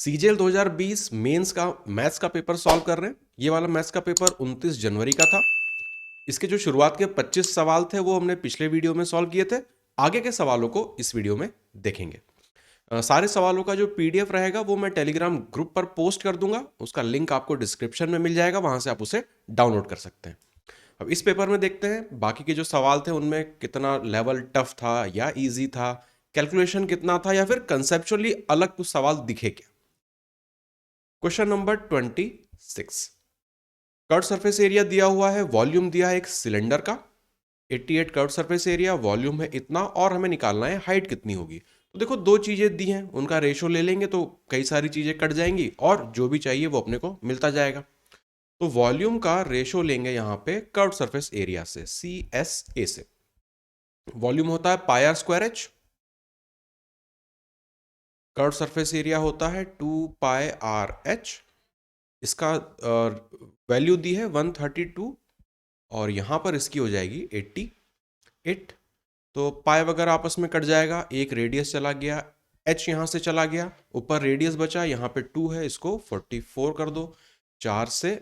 CGL 2020 mains का maths का paper solve कर रहे हैं। ये वाला मैथ्स का पेपर 29 जनवरी का था। इसके जो शुरुआत के 25 सवाल थे वो हमने पिछले वीडियो में सॉल्व किए थे। आगे के सवालों को इस वीडियो में देखेंगे। सारे सवालों का जो पीडीएफ रहेगा वो मैं टेलीग्राम ग्रुप पर पोस्ट कर दूंगा। उसका लिंक आपको डिस्क्रिप्शन में मिल जाएगा, वहां से आप उसे डाउनलोड कर सकते हैं। अब इस पेपर में देखते हैं बाकी के जो सवाल थे उनमें कितना लेवल टफ था या इजी था, कैलकुलेशन कितना था, या फिर कंसेप्चुअली अलग कुछ सवाल दिखे क्या। Question number 26। Curve surface area दिया हुआ है, वॉल्यूम दिया है एक सिलेंडर का 88 कर्व सरफेस एरिया, वॉल्यूम है इतना और हमें निकालना है हाइट कितनी होगी। तो देखो दो चीजें दी हैं, उनका रेशो ले लेंगे तो कई सारी चीजें कट जाएंगी और जो भी चाहिए वो अपने को मिलता जाएगा। तो वॉल्यूम का रेशो लेंगे यहां पे कर्व सरफेस एरिया से, सी एस ए से। वॉल्यूम होता है pi r square h, curve surface area होता है 2 पाई आर एच। इसका वैल्यू दी है 132 और यहां पर इसकी हो जाएगी 88। तो पाई वगैरह आपस में कट जाएगा, एक रेडियस चला गया, एच यहां से चला गया, ऊपर रेडियस बचा, यहां पे 2 है, इसको 44 कर दो। 4 से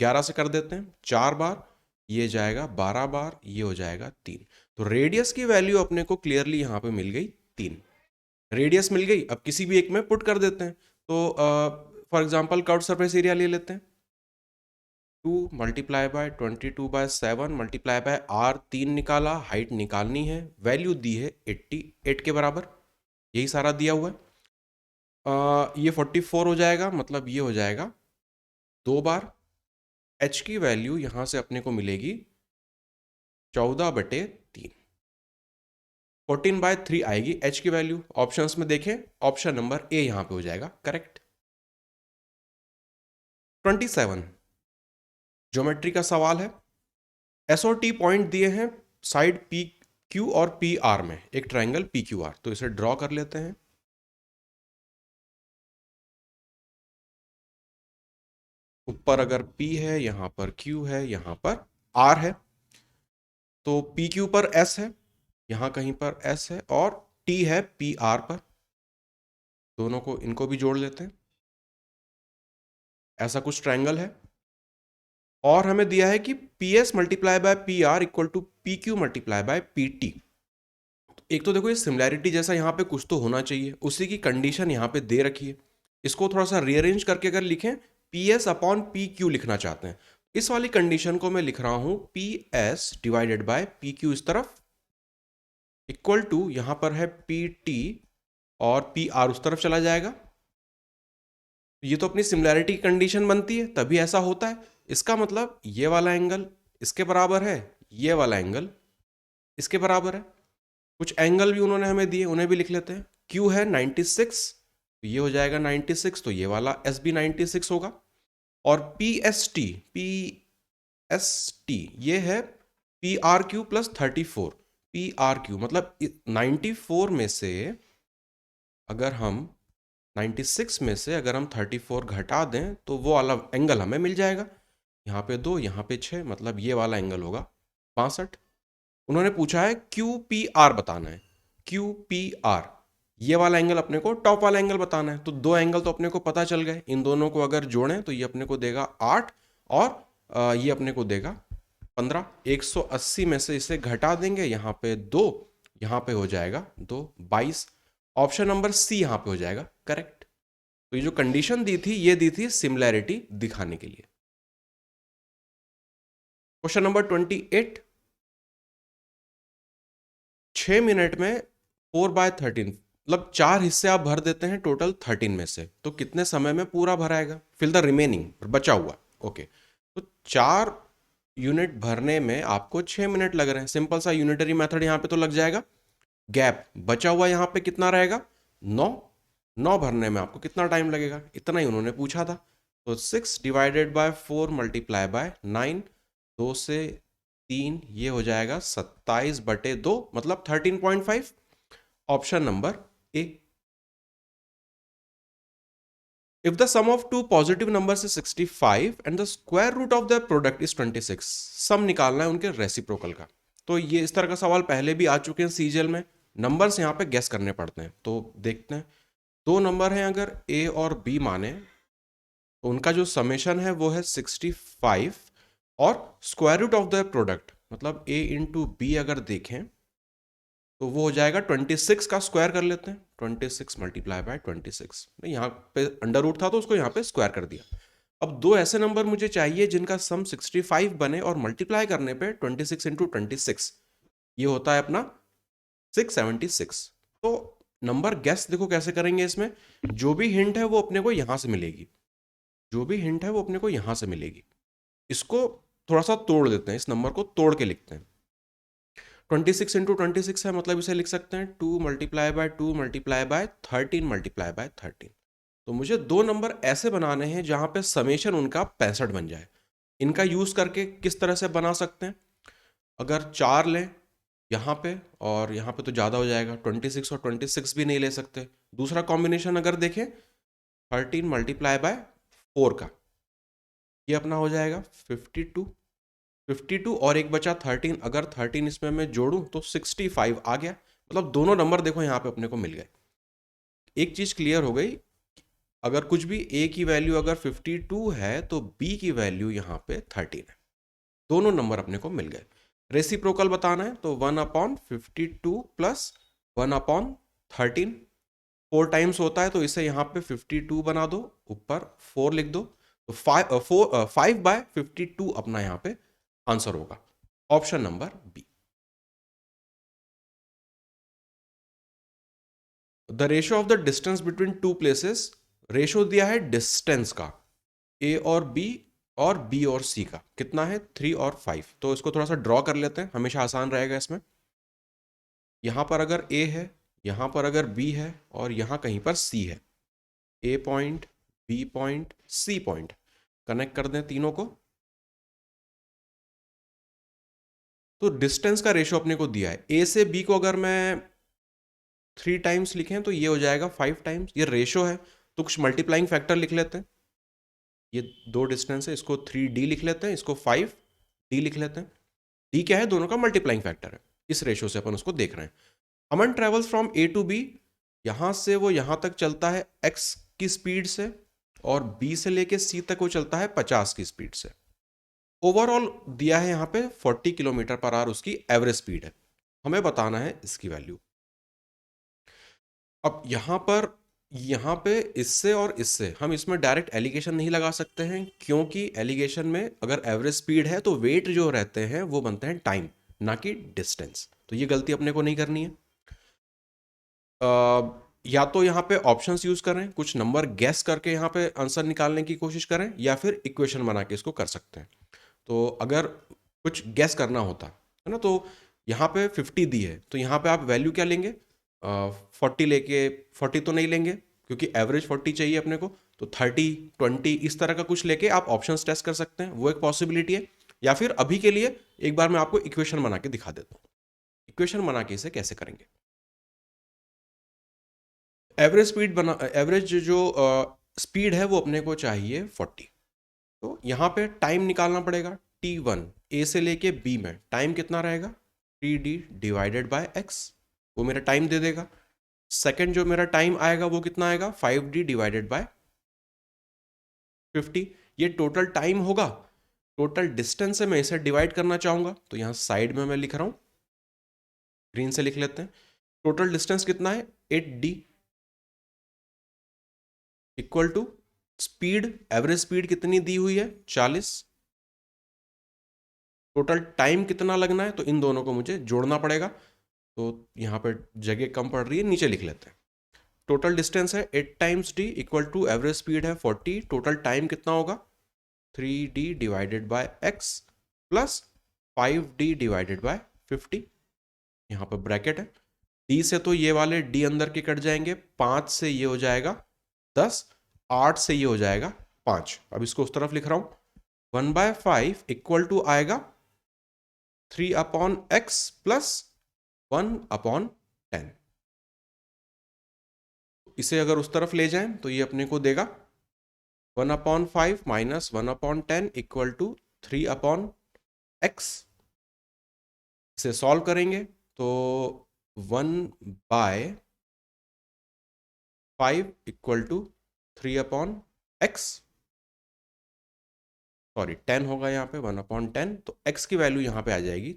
11 से कर देते हैं, 4 बार ये जाएगा, 12 बार ये हो जाएगा 3। तो रेडियस की वैल्यू अपने को क्लियरली यहां पे मिल गई 3। रेडियस मिल गई, अब किसी भी एक में पुट कर देते हैं। तो for example curve surface area ले लेते हैं, 2 multiply by 22/7 multiply by R, 3 निकाला, हाइट निकालनी है, वैल्यू दी है 88 के बराबर, यही सारा दिया हुआ है। ये 44 हो जाएगा, मतलब ये हो जाएगा 2 बार। एच की वैल्यू यहां से अपने को मिलेगी 14/3, 14/3 आएगी एच की वैल्यू। ऑप्शंस में देखें, ऑप्शन नंबर ए यहां पे हो जाएगा करेक्ट। 27 ज्योमेट्री का सवाल है। एस और टी पॉइंट दिए हैं साइड पी क्यू और पी आर में, एक ट्राइंगल पी क्यू आर। तो इसे ड्रॉ कर लेते हैं। ऊपर अगर P है, यहां पर Q है, यहां पर R है, तो पी क्यू पर S है, यहां कहीं पर S है, और T है पी आर पर। दोनों को, इनको भी जोड़ लेते हैं। ऐसा कुछ ट्राइंगल है और हमें दिया है कि P S multiply by P R equal to P Q multiply by P T. एक तो देखो ये सिमिलैरिटी जैसा यहाँ पे कुछ तो होना चाहिए, उसी की कंडीशन यहाँ पे दे रखी है। इसको थोड़ा सा रीअरेंज करके अगर लिखें, P S upon P Q लिखना चाहते हैं, इस वाली कंडीशन को मैं लिख रहा हूं P S divided by P Q इस तरफ, इक्वल टू यहां पर है पी टी और पी आर उस तरफ चला जाएगा। ये तो अपनी सिमिलैरिटी की कंडीशन बनती है, तभी ऐसा होता है। इसका मतलब ये वाला एंगल इसके बराबर है, ये वाला एंगल इसके बराबर है। कुछ एंगल भी उन्होंने हमें दिए, उन्हें भी लिख लेते हैं। Q है 96, तो ये हो जाएगा 96, तो ये वाला S भी 96 होगा। और पी एस टी ये है P R Q plus 34। P R Q मतलब 94 में से अगर हम 96 में से अगर हम 34 घटा दें तो वो वाला एंगल हमें मिल जाएगा। यहाँ पे 2, यहाँ पे 6, मतलब ये वाला एंगल होगा 65। उन्होंने पूछा है क्यू पी आर बताना है। क्यू पी आर ये वाला एंगल अपने को टॉप वाला एंगल बताना है। तो दो एंगल तो अपने को पता चल गए, इन दोनों को अगर जोड़ें तो ये अपने को देगा 8 और ये अपने को देगा 15। 180 में से इसे घटा देंगे, यहाँ पे 2, यहाँ पे हो जाएगा 2, 22। ऑप्शन नंबर सी यहाँ पे हो जाएगा करेक्ट। तो ये जो कंडीशन दी थी, ये दी थी सिमिलैरिटी दिखाने के लिए। Question number 28। 6 मिनट में 4/13, मतलब 4 हिस्से आप भर देते हैं टोटल 13 में से, तो कितने समय में पूरा भराएगा? फिल द रिमेनिंग, बचा हुआ। ओके, तो 4 यूनिट भरने में आपको 6 मिनट लग रहे हैं। सिंपल सा यूनिटरी मेथड यहां पे तो लग जाएगा। गैप बचा हुआ यहां पे कितना रहेगा? 9। 9 भरने में आपको कितना टाइम लगेगा? इतना ही उन्होंने पूछा था। तो 6 डिवाइडेड बाय 4 मल्टीप्लाई बाय 9, 2 से 3, ये हो जाएगा 27/2, मतलब 13.5। Option number A. If the sum of two positive numbers is 65 and the square root of the product is 26, sum निकालना है उनके रेसिप्रोकल का। तो ये इस तरह का सवाल पहले भी आ चुके हैं सीजीएल में। नंबर्स यहाँ पे गेस करने पड़ते हैं, तो देखते हैं। दो नंबर हैं, अगर ए और बी माने तो उनका जो समेशन है वो है 65, और square root of the product मतलब ए इंटू बी अगर देखें तो वो हो जाएगा 26 का स्क्वायर कर लेते हैं, 26 मल्टीप्लाई बाय 26, यहाँ पे अंडर रूट था तो उसको यहाँ पे स्क्वायर कर दिया। अब दो ऐसे नंबर मुझे चाहिए जिनका सम 65 बने और मल्टीप्लाई करने पे 26 इंटू 26 ये होता है अपना 676। तो नंबर गेस देखो कैसे करेंगे, इसमें जो भी हिंट है वो अपने को यहां से मिलेगी, जो भी हिंट है वो अपने को यहां से मिलेगी। इसको थोड़ा सा तोड़ देते हैं, इस नंबर को तोड़ के लिखते हैं। 26 इंटू 26 है, मतलब इसे लिख सकते हैं 2 multiply bye 2 multiply bye 13 multiply by 13। तो मुझे दो नंबर ऐसे बनाने हैं जहां पे समेशन उनका 65 बन जाए। इनका यूज करके किस तरह से बना सकते हैं, अगर 4 लें यहाँ पे और यहाँ पे तो ज़्यादा हो जाएगा, 26 और 26 भी नहीं ले सकते। दूसरा कॉम्बिनेशन अगर देखें 13 मल्टीप्लाई बाय 4 का, ये अपना हो जाएगा 52, 52 और एक बचा 13, अगर 13 इसमें मैं जोड़ूं तो 65 आ गया। मतलब दोनों नंबर देखो यहाँ पे अपने को मिल गए। एक चीज़ क्लियर हो गई, अगर कुछ भी a की वैल्यू अगर 52 है तो b की वैल्यू यहाँ पे 13 है। दोनों नंबर अपने को मिल गए। रेसिप्रोकल बताना है तो 1/52 प्लस 1/13, 4 टाइम्स होता है तो इसे यहाँ पे 52 बना दो, ऊपर 4 लिख दो, तो 5/52 अपना यहाँ पे आंसर होगा, option number B. The ratio of the distance between two places, ratio दिया है डिस्टेंस का, ए और बी और बी और सी का कितना है 3 और 5। तो इसको थोड़ा सा ड्रॉ कर लेते हैं, हमेशा आसान रहेगा इसमें। यहां पर अगर ए है, यहां पर अगर बी है और यहां कहीं पर सी है, A point, B point, C point, connect कर दें तीनों को। तो डिस्टेंस का रेशियो अपने को दिया है, ए से बी को अगर मैं 3 टाइम्स लिखें तो ये हो जाएगा 5 टाइम्स, ये रेशियो है तो कुछ मल्टीप्लाइंग फैक्टर लिख लेते हैं। ये दो डिस्टेंस है, इसको 3d लिख लेते हैं, इसको 5d लिख लेते हैं। d क्या है, दोनों का मल्टीप्लाइंग फैक्टर है, इस रेशियो से अपन उसको देख रहे हैं। Aman travels from A to B, यहां से वो यहां तक चलता है x की स्पीड से, और b से लेके c तक वो चलता है 50 की स्पीड से। ओवरऑल दिया है यहाँ पे 40 किलोमीटर पर आवर उसकी एवरेज स्पीड है, हमें बताना है इसकी वैल्यू। अब यहाँ पे इससे और इससे हम इसमें डायरेक्ट एलिगेशन नहीं लगा सकते हैं, क्योंकि एलिगेशन में अगर एवरेज स्पीड है तो वेट जो रहते हैं वो बनते हैं टाइम, ना कि डिस्टेंस। तो ये गलती अपने को नहीं करनी है। या तो यहाँ पे ऑप्शंस यूज करें, कुछ नंबर गैस करके यहाँ पे आंसर निकालने की कोशिश करें, या फिर इक्वेशन बना के इसको कर सकते हैं। तो अगर कुछ गैस करना होता है ना, तो यहाँ पे 50 दी है तो यहाँ पे आप वैल्यू क्या लेंगे, 40 लेके, 40 तो नहीं लेंगे क्योंकि एवरेज 40 चाहिए अपने को, तो 30, 20 इस तरह का कुछ लेके आप ऑप्शंस टेस्ट कर सकते हैं, वो एक पॉसिबिलिटी है। या फिर अभी के लिए एक बार मैं आपको इक्वेशन बना के दिखा देता हूँ, इक्वेशन बना के इसे कैसे करेंगे। एवरेज स्पीड बना, एवरेज जो स्पीड है वो अपने को चाहिए 40। तो यहाँ पे टाइम निकालना पड़ेगा, t1 ए से लेके बी में टाइम कितना रहेगा, 3d डिवाइडेड बाय x, वो मेरा टाइम दे देगा। सेकंड जो मेरा टाइम आएगा वो कितना आएगा, 5d डिवाइडेड बाय 50, ये टोटल टाइम होगा। टोटल डिस्टेंस से मैं इसे डिवाइड करना चाहूंगा तो यहाँ साइड में मैं लिख रहा हूँ, ग्रीन से लिख लेते हैं। टोटल डिस्टेंस कितना है 8d, equal to speed, average speed कितनी दी हुई है 40, टोटल टाइम कितना लगना है, तो इन दोनों को मुझे जोड़ना पड़ेगा। तो यहाँ पर जगह कम पड़ रही है, नीचे लिख लेते हैं। टोटल डिस्टेंस है 8 times d equal to average speed है 40, टोटल टाइम कितना होगा 3d divided by x plus 5d divided by 50, यहाँ पर ब्रैकेट है। d से तो ये वाले d अंदर के कट जाएंगे, 5 से ये हो जाएगा 10, 8 से ये हो जाएगा 5। अब इसको उस तरफ लिख रहा हूं, 1/5 इक्वल टू आएगा 3/x प्लस 1/10। इसे अगर उस तरफ ले जाएं तो ये अपने को देगा 1/5 माइनस 1/10 इक्वल टू 3/x। इसे सॉल्व करेंगे तो 1/, 5 इक्वल टू 3/x, सॉरी 10 होगा यहाँ पे 1/10, तो x की वैल्यू यहाँ पे आ जाएगी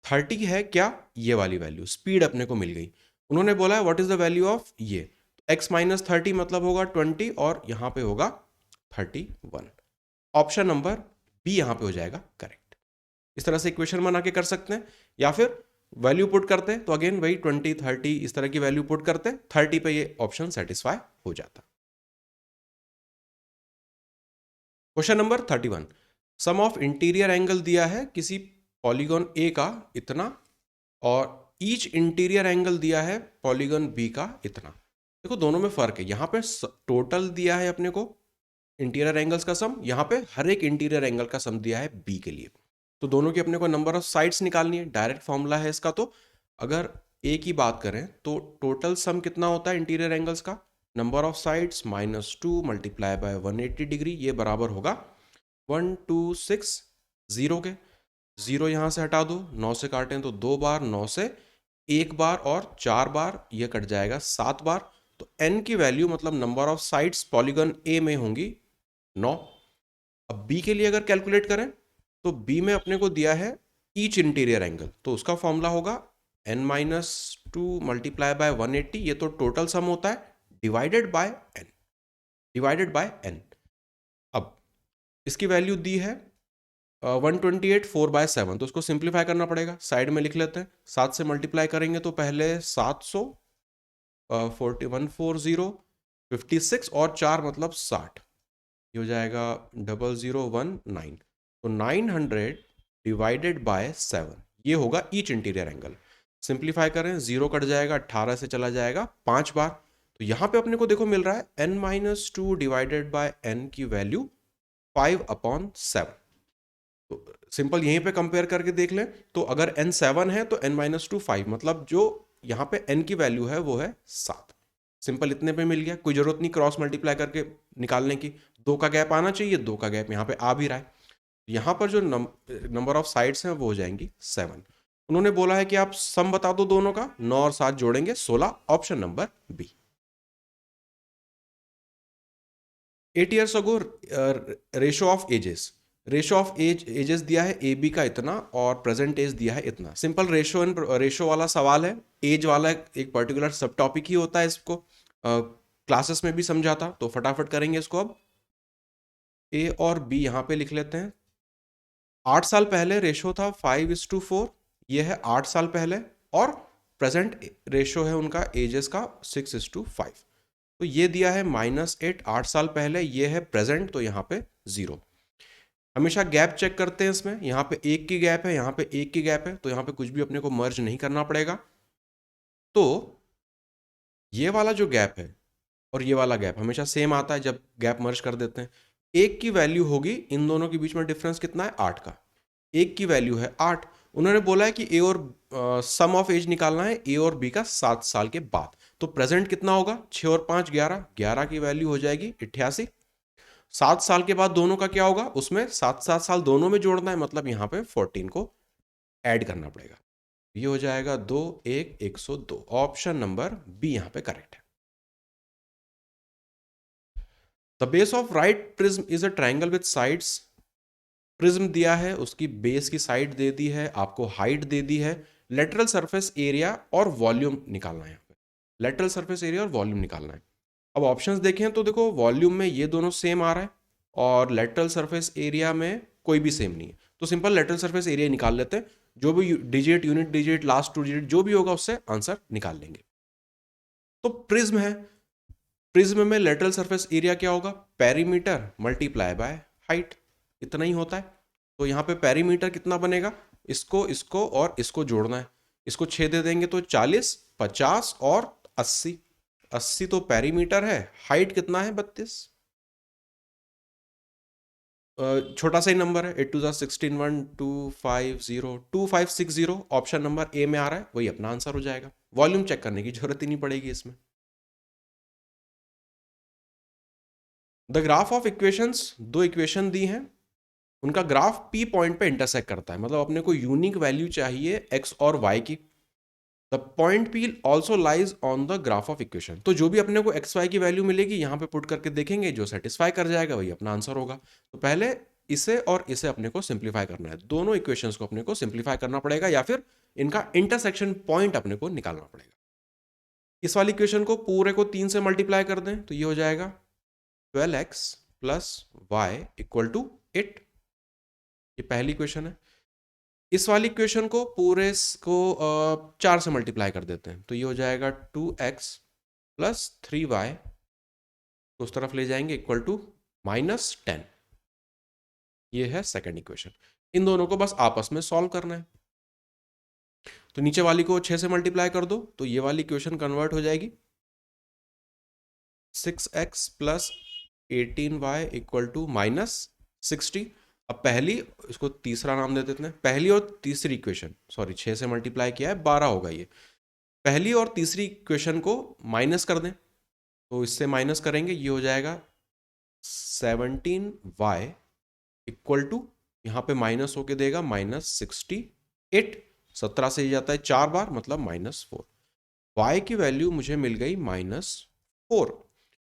30 है क्या, ये वाली वैल्यू, स्पीड अपने को मिल गई। उन्होंने बोला है what is the value of ये, तो x माइनस 30 मतलब होगा 20 और यहाँ पे होगा 31। ऑप्शन नंबर बी यहाँ पे हो जाएगा करेक्ट। इस तरह से इक्वेशन बना के कर सकते हैं, या फिर वैल्यू पुट करते हैं, तो अगेन वही 20 30 इस तरह की वैल्यू पुट करते हैं, 30 पे ये ऑप्शन सेटिस्फाई हो जाता। Question number 31, sum of interior angle दिया है किसी पॉलीगॉन ए का इतना, और ईच इंटीरियर एंगल दिया है पॉलीगॉन बी का इतना। देखो दोनों में फर्क है, यहाँ पे टोटल दिया है अपने को इंटीरियर एंगल्स का सम, यहाँ पे हर एक इंटीरियर एंगल का सम दिया है बी के लिए। तो दोनों की अपने को नंबर ऑफ साइड्स निकालनी है, डायरेक्ट फॉर्मूला है इसका। तो अगर ए की बात करें तो टोटल सम कितना होता है इंटीरियर एंगल्स का, number of sides -2 multiply bye 180 degree, ये बराबर होगा 1260 के। 0 यहाँ से हटा दो, 9 से काटें तो 2 बार, 9 से 1 बार और 4 बार, ये कट जाएगा 7 बार। तो n की वैल्यू मतलब नंबर ऑफ साइड्स पॉलीगन ए में होंगी 9। अब b के लिए अगर कैलकुलेट करें तो b में अपने को दिया है ईच इंटीरियर एंगल, तो उसका फॉर्मूला होगा n-2 मल्टीप्लाई बाय 180, ये तो टोटल सम होता है, डिवाइडेड बाय n। अब इसकी वैल्यू दी है 128 4/7, तो उसको सिंप्लीफाई करना पड़ेगा, साइड में लिख लेते हैं। 7 से मल्टीप्लाई करेंगे तो पहले 700 4140 56 और 4 मतलब 60, ये हो जाएगा 0019, तो 900 डिवाइडेड बाय 7, ये होगा ईच इंटीरियर एंगल। सिंप्लीफाई करें, 0 कट जाएगा, 18 से चला जाएगा 5 बार, तो यहाँ पे अपने को देखो मिल रहा है n-2 डिवाइडेड बाय n की वैल्यू 5/7। तो सिंपल यहीं पे कंपेयर करके देख लें, तो अगर n 7 है तो n-2 5, मतलब जो यहाँ पे n की वैल्यू है वो है 7। सिंपल इतने पे मिल गया, कोई जरूरत नहीं क्रॉस मल्टीप्लाई करके निकालने की, 2 का गैप आना चाहिए, 2 का गैप यहाँ पे आ भी रहा है। यहाँ पर जो नंबर ऑफ साइड्स हैं वो हो जाएंगी 7। उन्होंने बोला है कि आप सम बता दो दोनों का, 9 और 7 जोड़ेंगे 16, option number B. 8 years ago ratio of ages, ratio of ages दिया है ए बी का इतना और प्रेजेंट एज दिया है इतना। सिंपल रेशो वाला सवाल है, एज वाला एक पर्टिकुलर सब टॉपिक ही होता है, इसको क्लासेस में भी समझाता, तो फटाफट करेंगे इसको। अब ए और बी यहाँ पे लिख लेते हैं। 8 साल पहले रेशो था 5:4, ये है 8 साल पहले, और प्रेजेंट रेशो है उनका एजेस का 6:5। तो ये दिया है -8 8 साल पहले, ये है प्रेजेंट, तो यहाँ पे 0। हमेशा गैप चेक करते हैं इसमें, यहाँ पे 1 की गैप है, यहाँ पे 1 की गैप है, तो यहाँ पे कुछ भी अपने को मर्ज नहीं करना पड़ेगा। तो ये वाला जो गैप है और ये वाला गैप हमेशा सेम आता है जब गैप मर्ज कर देते हैं। 1 की वैल्यू होगी, इन दोनों के बीच में डिफरेंस कितना है 8 का, 1 की वैल्यू है 8। उन्होंने बोला है कि ए और सम ऑफ एज निकालना है ए और बी का 7 साल के बाद, तो प्रेजेंट कितना होगा, 6 और 5 11, 11 की वैल्यू हो जाएगी 88। 7 साल के बाद दोनों का क्या होगा, उसमें 7 साल दोनों में जोड़ना है, मतलब यहाँ पे 14 को ऐड करना पड़ेगा, ये हो जाएगा 2 1 102, ऑप्शन नंबर बी यहाँ पे करेक्ट है। The base of right prism is a triangle with sides, prism दिया है, उसकी बेस की साइड दे दी है, आपको हाइट दे दी है, लेटरल सरफेस एरिया और वॉल्यूम निकालना है। यहाँ पे लेटरल सरफेस एरिया और वॉल्यूम निकालना है। अब ऑप्शंस देखें तो देखो वॉल्यूम में ये दोनों सेम आ रहा है और लेटरल सरफेस एरिया में कोई भी सेम नहीं है, तो सिंपल लेटरल सरफेस एरिया निकाल लेते हैं, जो भी digit unit digit last 2 digit जो भी होगा उससे आंसर निकाल लेंगे। तो प्रिज्म है, प्रिज्म में लेटरल सरफेस एरिया क्या होगा, पेरीमीटर मल्टीप्लाई बाय हाइट, इतना ही होता है। तो यहाँ पे पेरीमीटर कितना बनेगा, इसको इसको और इसको जोड़ना है, इसको 6 दे देंगे तो 40 50 और 80, 80 तो पेरीमीटर है, हाइट कितना है 32, छोटा सा ही नंबर है, 8 2 16 1 2560, ऑप्शन नंबर ए में आ रहा है, वही अपना आंसर हो जाएगा। वॉल्यूम चेक करने की जरूरत ही नहीं पड़ेगी इसमें। The graph of equations, 2 equation दी हैं, उनका ग्राफ पी पॉइंट पे इंटरसेक्ट करता है, मतलब अपने को यूनिक वैल्यू चाहिए एक्स और वाई की। The point P also lies on the graph of equation. तो जो भी अपने को एक्स वाई की वैल्यू मिलेगी यहाँ पे पुट करके देखेंगे, जो सेटिस्फाई कर जाएगा वही अपना आंसर होगा। तो पहले इसे और इसे अपने को सिंप्लीफाई करना है, दोनों इक्वेशंस को अपने को सिंप्लीफाई करना पड़ेगा, या फिर इनका इंटरसेक्शन पॉइंट अपने को निकालना पड़ेगा। इस वाली इक्वेशन को पूरे को 3 से मल्टीप्लाई कर दें तो ये हो जाएगा 12x plus Y equal to 8। ये पहली इक्वेशन है। इस वाली इक्वेशन को पूरे को 4 से मल्टीप्लाई कर देते हैं तो ये हो जाएगा 2x प्लस 3y, उस तरफ ले जाएंगे इक्वल टू -10। ये है सेकंड इक्वेशन। इन दोनों को बस आपस में सॉल्व करना है। तो नीचे वाली को 6 से मल्टीप्लाई कर दो तो ये वाली इक्वेशन कन्वर्ट हो जाएगी 6x plus 18y equal to -60। अब पहली, इसको तीसरा नाम दे देते हैं, पहली और तीसरी इक्वेशन, सॉरी 6 से मल्टीप्लाई किया है 12 होगा ये। पहली और तीसरी इक्वेशन को माइनस कर दें तो इससे माइनस करेंगे, ये हो जाएगा 17y इक्वल टू, यहाँ पे माइनस होके देगा -68। 17 से ही जाता है 4 बार, मतलब -4। y की वैल्यू मुझे मिल गई -4।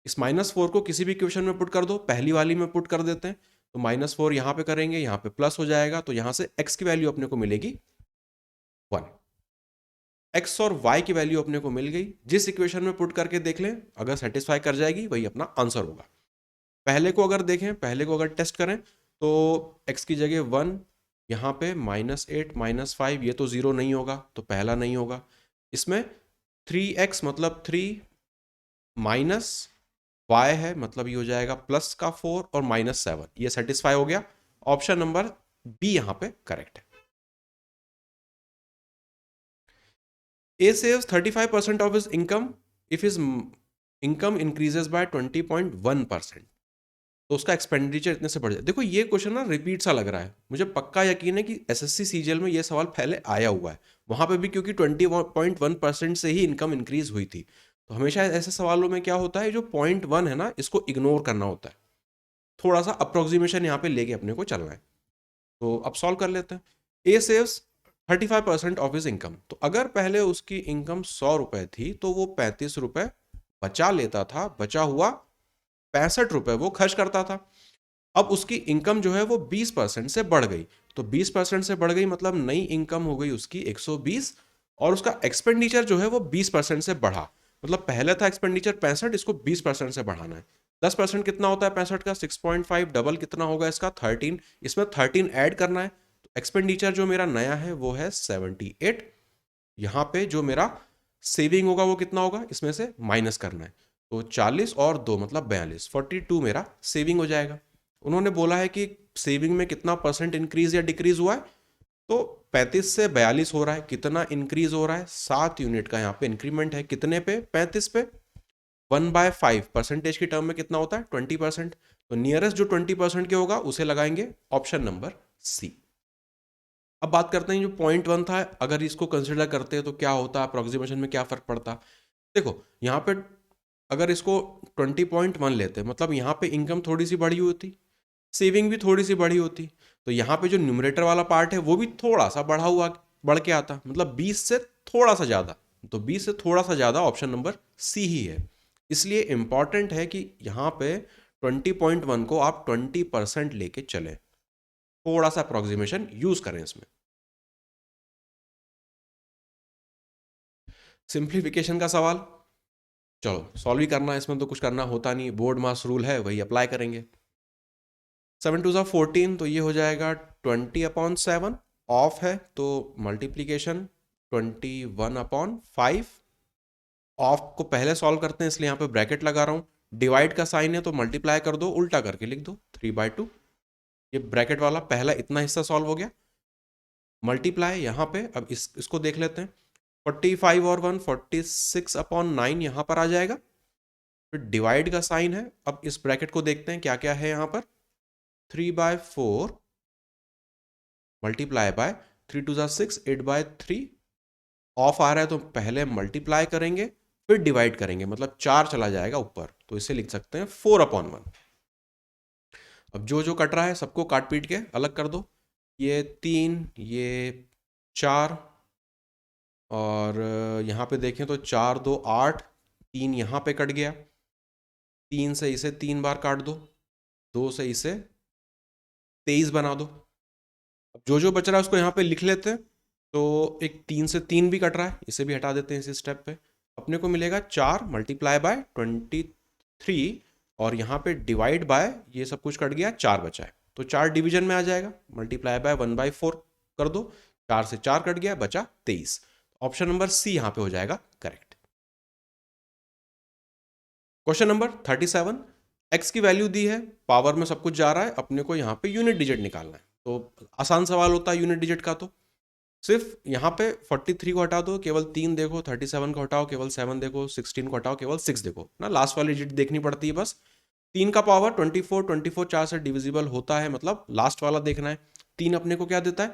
इस -4 को किसी भी इक्वेशन में पुट कर दो, पहली वाली में पुट कर देते हैं तो -4 यहाँ पे करेंगे, यहाँ पे प्लस हो जाएगा, तो यहाँ से x की वैल्यू अपने को मिलेगी 1। x और y की वैल्यू अपने को मिल गई। जिस इक्वेशन में पुट करके देख लें, अगर सेटिस्फाई कर जाएगी वही अपना आंसर होगा। पहले को अगर देखें, पहले को अगर टेस्ट करें तो x की जगह 1, यहाँ पे -8 -5, ये तो 0 नहीं होगा तो पहला नहीं होगा। इसमें 3x मतलब 3 माइनस y है, मतलब ये हो जाएगा प्लस का 4 और -7, ये सेटिस्फाई हो गया। ऑप्शन नंबर बी यहाँ पे करेक्ट है। A saves 35% of his income if his income increases by 20.1%। तो उसका एक्सपेंडिचर इतने से बढ़ जाए। देखो ये क्वेश्चन ना रिपीट सा लग रहा है, मुझे पक्का यकीन है कि एसएससी सीजीएल में ये सवाल पहले आया हुआ है, वहां पे भी क्योंकि 20.1% से ही इनकम इंक्रीज हुई थी। तो हमेशा ऐसे सवालों में क्या होता है, जो 0.1 है ना, इसको इग्नोर करना होता है, थोड़ा सा अप्रोक्सीमेशन यहाँ पे लेके अपने को चलना है। तो अब सॉल्व कर लेते हैं। ए सेव्स 35% ऑफ हिज इनकम। तो अगर पहले उसकी इनकम 100 रुपए थी तो वो 35 रुपए बचा लेता था, बचा हुआ 65 रुपए वो खर्च करता था। अब उसकी इनकम जो है वो 20% से बढ़ गई, तो 20% से बढ़ गई मतलब नई इनकम हो गई उसकी 120, और उसका एक्सपेंडिचर जो है वो 20% से बढ़ा। मतलब पहले था एक्सपेंडिचर 65, इसको 20% से बढ़ाना है। 10% कितना होता है 65 का? 6.5, डबल कितना होगा इसका? 13। इसमें 13 ऐड करना है। तो एक्सपेंडिचर जो मेरा नया है वो है 78। यहाँ पे जो मेरा सेविंग होगा वो कितना होगा, इसमें से माइनस करना है। तो 40 और 2 मतलब 42, 42 मेरा सेविंग हो जाएगा। उन्होंने बोला है कि सेविंग में कितना परसेंट इंक्रीज या डिक्रीज हुआ है, तो 35 से 42 हो रहा है। कितना इंक्रीज हो रहा है? 7 यूनिट का यहाँ पे इंक्रीमेंट है। कितने पे? 35 पे। 1/5 परसेंटेज की टर्म में कितना होता है? 20%। तो नियरेस्ट जो 20% के होगा उसे लगाएंगे, ऑप्शन नंबर सी। अब बात करते हैं जो 0.1 था, अगर इसको कंसिडर करते हैं तो क्या होता, अप्रोक्सीमेशन में क्या फर्क पड़ता। देखो यहाँ पे अगर इसको 20.1 लेते हैं, मतलब यहाँ पे इनकम थोड़ी सी बढ़ी होती, सेविंग भी थोड़ी सी बढ़ी होती, तो यहाँ पे जो न्यूमरेटर वाला पार्ट है वो भी थोड़ा सा बढ़ा हुआ बढ़ के आता, मतलब 20 से थोड़ा सा ज़्यादा। तो 20 से थोड़ा सा ज़्यादा ऑप्शन नंबर सी ही है। इसलिए इंपॉर्टेंट है कि यहाँ पे 20.1 को आप 20% लेके चलें, थोड़ा सा अप्रोक्सीमेशन यूज करें इसमें। सिंप्लीफिकेशन का सवाल, चलो सॉल्व ही करना है, इसमें तो कुछ करना होता नहीं, बोर्ड मास रूल है वही अप्लाई करेंगे। 7 2 14, तो ये हो जाएगा 20/7। ऑफ है तो मल्टीप्लीकेशन 21/5। ऑफ को पहले सॉल्व करते हैं इसलिए यहाँ पे ब्रैकेट लगा रहा हूँ। डिवाइड का साइन है तो मल्टीप्लाई कर दो, उल्टा करके लिख दो 3/2। ये ब्रैकेट वाला पहला इतना हिस्सा सॉल्व हो गया। मल्टीप्लाई यहाँ पे, अब इसको देख लेते हैं। 45 और 1 46/9 यहाँ पर आ जाएगा। फिर डिवाइड का साइन है, अब इस ब्रैकेट को देखते हैं क्या क्या है यहाँ पर। 3/4 मल्टीप्लाई बाय 3 2 6, 8/3। ऑफ आ रहा है तो पहले मल्टीप्लाई करेंगे फिर डिवाइड करेंगे, मतलब 4 चला जाएगा ऊपर, तो इसे लिख सकते हैं 4/1। अब जो जो कट रहा है सबको काट पीट के अलग कर दो। ये 3, ये 4, और यहाँ पे देखें तो 4 2 8, 3 यहाँ पे कट गया, 3 से इसे 3 बार काट दो, 2 से इसे 23 बना दो। अब जो जो बच रहा है उसको यहाँ पे लिख लेते हैं। तो एक 3 से 3 भी कट रहा है, इसे भी हटा देते हैं इसी स्टेप पे। अपने को मिलेगा 4 मल्टीप्लाई बाय 23, और यहाँ पे डिवाइड बाय ये सब कुछ कट गया, 4 बचा है, तो 4 डिवीजन में आ जाएगा, मल्टीप्लाई बाय 1/4 कर दो, 4 से 4 कट गया, बचा 23। ऑप्शन नंबर सी यहाँ पे हो जाएगा करेक्ट। क्वेश्चन नंबर 37, एक्स की वैल्यू दी है, पावर में सब कुछ जा रहा है, अपने को यहाँ पे यूनिट डिजिट निकालना है। तो आसान सवाल होता है यूनिट डिजिट का, तो सिर्फ यहाँ पे 43 को हटा दो, केवल 3 देखो, 37 को हटाओ, केवल 7 देखो, 16 को हटाओ, केवल 6 देखो ना, लास्ट वाली डिजिट देखनी पड़ती है बस। 3 का पावर 24, 24 4 से डिविजिबल होता है, मतलब लास्ट वाला देखना है। 3 अपने को क्या देता है,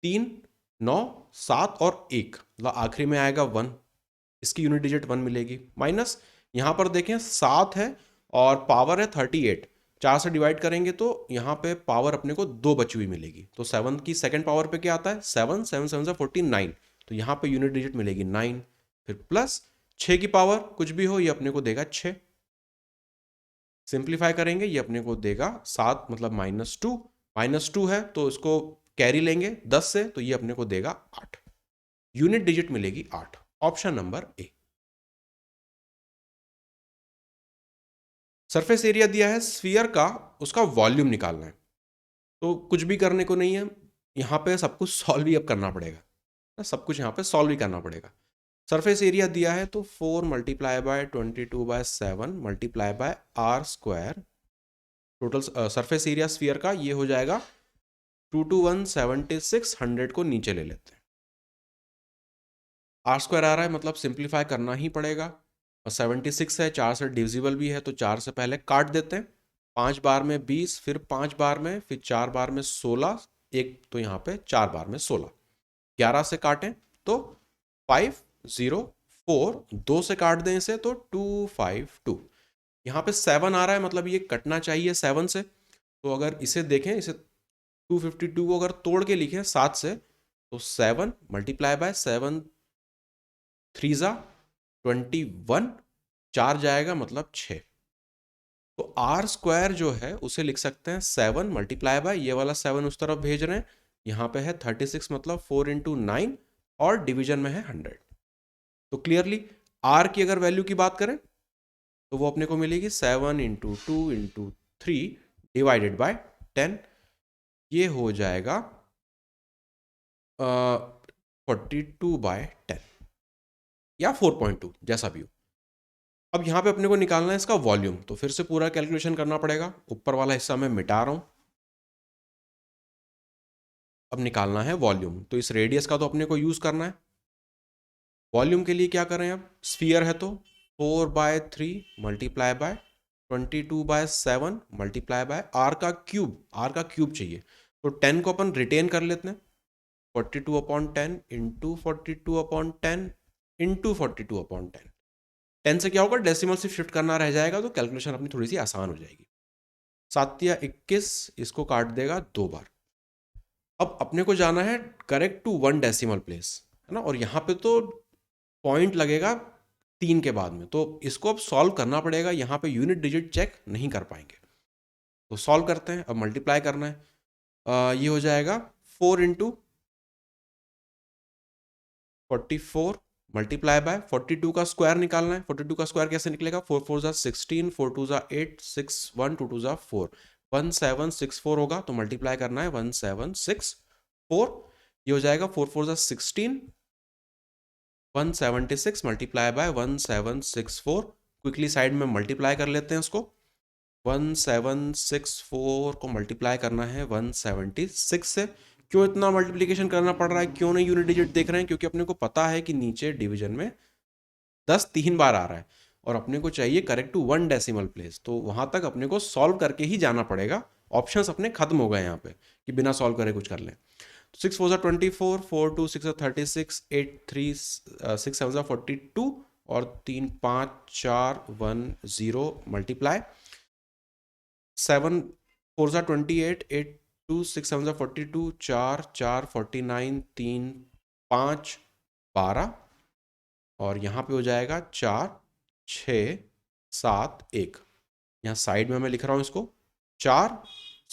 3 9 7 और 1, मतलब आखिरी में आएगा 1, इसकी यूनिट डिजिट 1 मिलेगी। माइनस यहाँ पर देखें 7 है और पावर है 38, 4 से डिवाइड करेंगे तो यहाँ पे पावर अपने को 2 बची हुई मिलेगी, तो 7 की सेकंड पावर पे क्या आता है, 7 7 7 49, तो यहाँ पे यूनिट डिजिट मिलेगी 9। फिर प्लस 6 की पावर कुछ भी हो, ये अपने को देगा 6, सिंप्लीफाई करेंगे ये अपने को देगा 7, मतलब -2 है तो इसको कैरी लेंगे 10 से, तो ये अपने को देगा 8, यूनिट डिजिट मिलेगी 8। ऑप्शन नंबर ए। सरफेस एरिया दिया है स्फीयर का, उसका वॉल्यूम निकालना है, तो कुछ भी करने को नहीं है, यहाँ पे सब कुछ सॉल्व ही अब करना पड़ेगा, सब कुछ यहाँ पे सॉल्व ही करना पड़ेगा। सरफेस एरिया दिया है तो 4 multiply by 22/7 multiply by r square, total surface area sphere का ये हो जाएगा 22176, 100 को नीचे ले लेते हैं, आर स्क्वायर आ रहा है, मतलब सिंप्लीफाई करना ही पड़ेगा, और 76 है, 4 से डिविजिबल भी है, तो 4 से पहले काट देते हैं, 5 बार में 20, फिर 5 बार में, फिर 4 बार में 16, एक तो यहाँ पे 4 बार में 16, 11 से काटें तो 504, 2 से काट दें इसे तो 252, यहाँ पे 7 आ रहा है, मतलब ये कटना चाहिए 7 से, तो अगर इसे देखें, इसे 252 को अगर तोड़ के लिखें 7 से, तो 7 मल्टीप्लाई बाय 7 3 जा 21, 4 जाएगा मतलब 6, तो आर स्क्वायर जो है उसे लिख सकते हैं 7 मल्टीप्लाई बाय, ये वाला 7 उस तरफ भेज रहे हैं, यहाँ पे है 36, मतलब 4 × 9, और डिवीजन में है 100। तो क्लियरली आर की अगर वैल्यू की बात करें तो वो अपने को मिलेगी 7 × 2 × 3 डिवाइडेड बाय 10, ये हो जाएगा 42/10 या 4.2, जैसा भी हो। अब यहाँ पे अपने को निकालना है इसका वॉल्यूम, तो फिर से पूरा कैलकुलेशन करना पड़ेगा, ऊपर वाला हिस्सा मैं मिटा रहा हूँ। अब निकालना है वॉल्यूम, तो इस रेडियस का तो अपने को यूज करना है। वॉल्यूम के लिए क्या करें, अब स्फीयर है तो 4/3 multiply by 22/7 multiply by r का क्यूब चाहिए, तो 10 को अपन रिटेन कर लेते हैं, 42/10 इंटू 42/10 इंटू 42/10, 10 से क्या होगा, डेसिमल से शिफ्ट करना रह जाएगा, तो कैलकुलेशन अपनी थोड़ी सी आसान हो जाएगी। 7 या 21, इसको काट देगा 2 बार। अब अपने को जाना है करेक्ट टू 1 डेसिमल प्लेस, है ना, और यहाँ पे तो पॉइंट लगेगा 3 के बाद में, तो इसको अब सॉल्व करना पड़ेगा, यहाँ पे यूनिट डिजिट चेक नहीं कर पाएंगे, तो सॉल्व करते हैं। अब मल्टीप्लाई करना है, ये हो जाएगा 4 × 44 मल्टीप्लाई बाय 42 का स्क्वायर निकालना है, 42 का स्क्वायर कैसे निकलेगा, 4 4 जा 16, 4 2 जा 8, 6 1 2 2 जा 4, 1764 होगा, तो मल्टीप्लाई करना है 1764, ये हो जाएगा 4 4 जा 16, 176 मल्टीप्लाई बाय 1764, क्विकली साइड में मल्टीप्लाई कर लेते हैं उसको, 1764 को मल्टीप्लाई करना है 176 से। क्यों इतना मल्टीप्लिकेशन करना पड़ रहा है, क्यों नहीं यूनिट डिजिट देख रहे हैं, क्योंकि अपने को पता है कि नीचे डिवीजन में 10 3 बार आ रहा है, और अपने को चाहिए करेक्ट टू 1 डेसिमल प्लेस, तो वहां तक अपने को सॉल्व करके ही जाना पड़ेगा, ऑप्शंस अपने खत्म हो गए यहाँ पे कि बिना सॉल्व करे कुछ कर लें। 6 4 24, 4 2 6 36, 8 3 6 7 42, और 3 5 4 1 0 मल्टीप्लाई 7 4 28, 8 2 6 7 42, 4 4 49, 3 5 12 और यहाँ पे हो जाएगा 4 6 7 1। यहाँ साइड में मैं लिख रहा हूँ इसको 4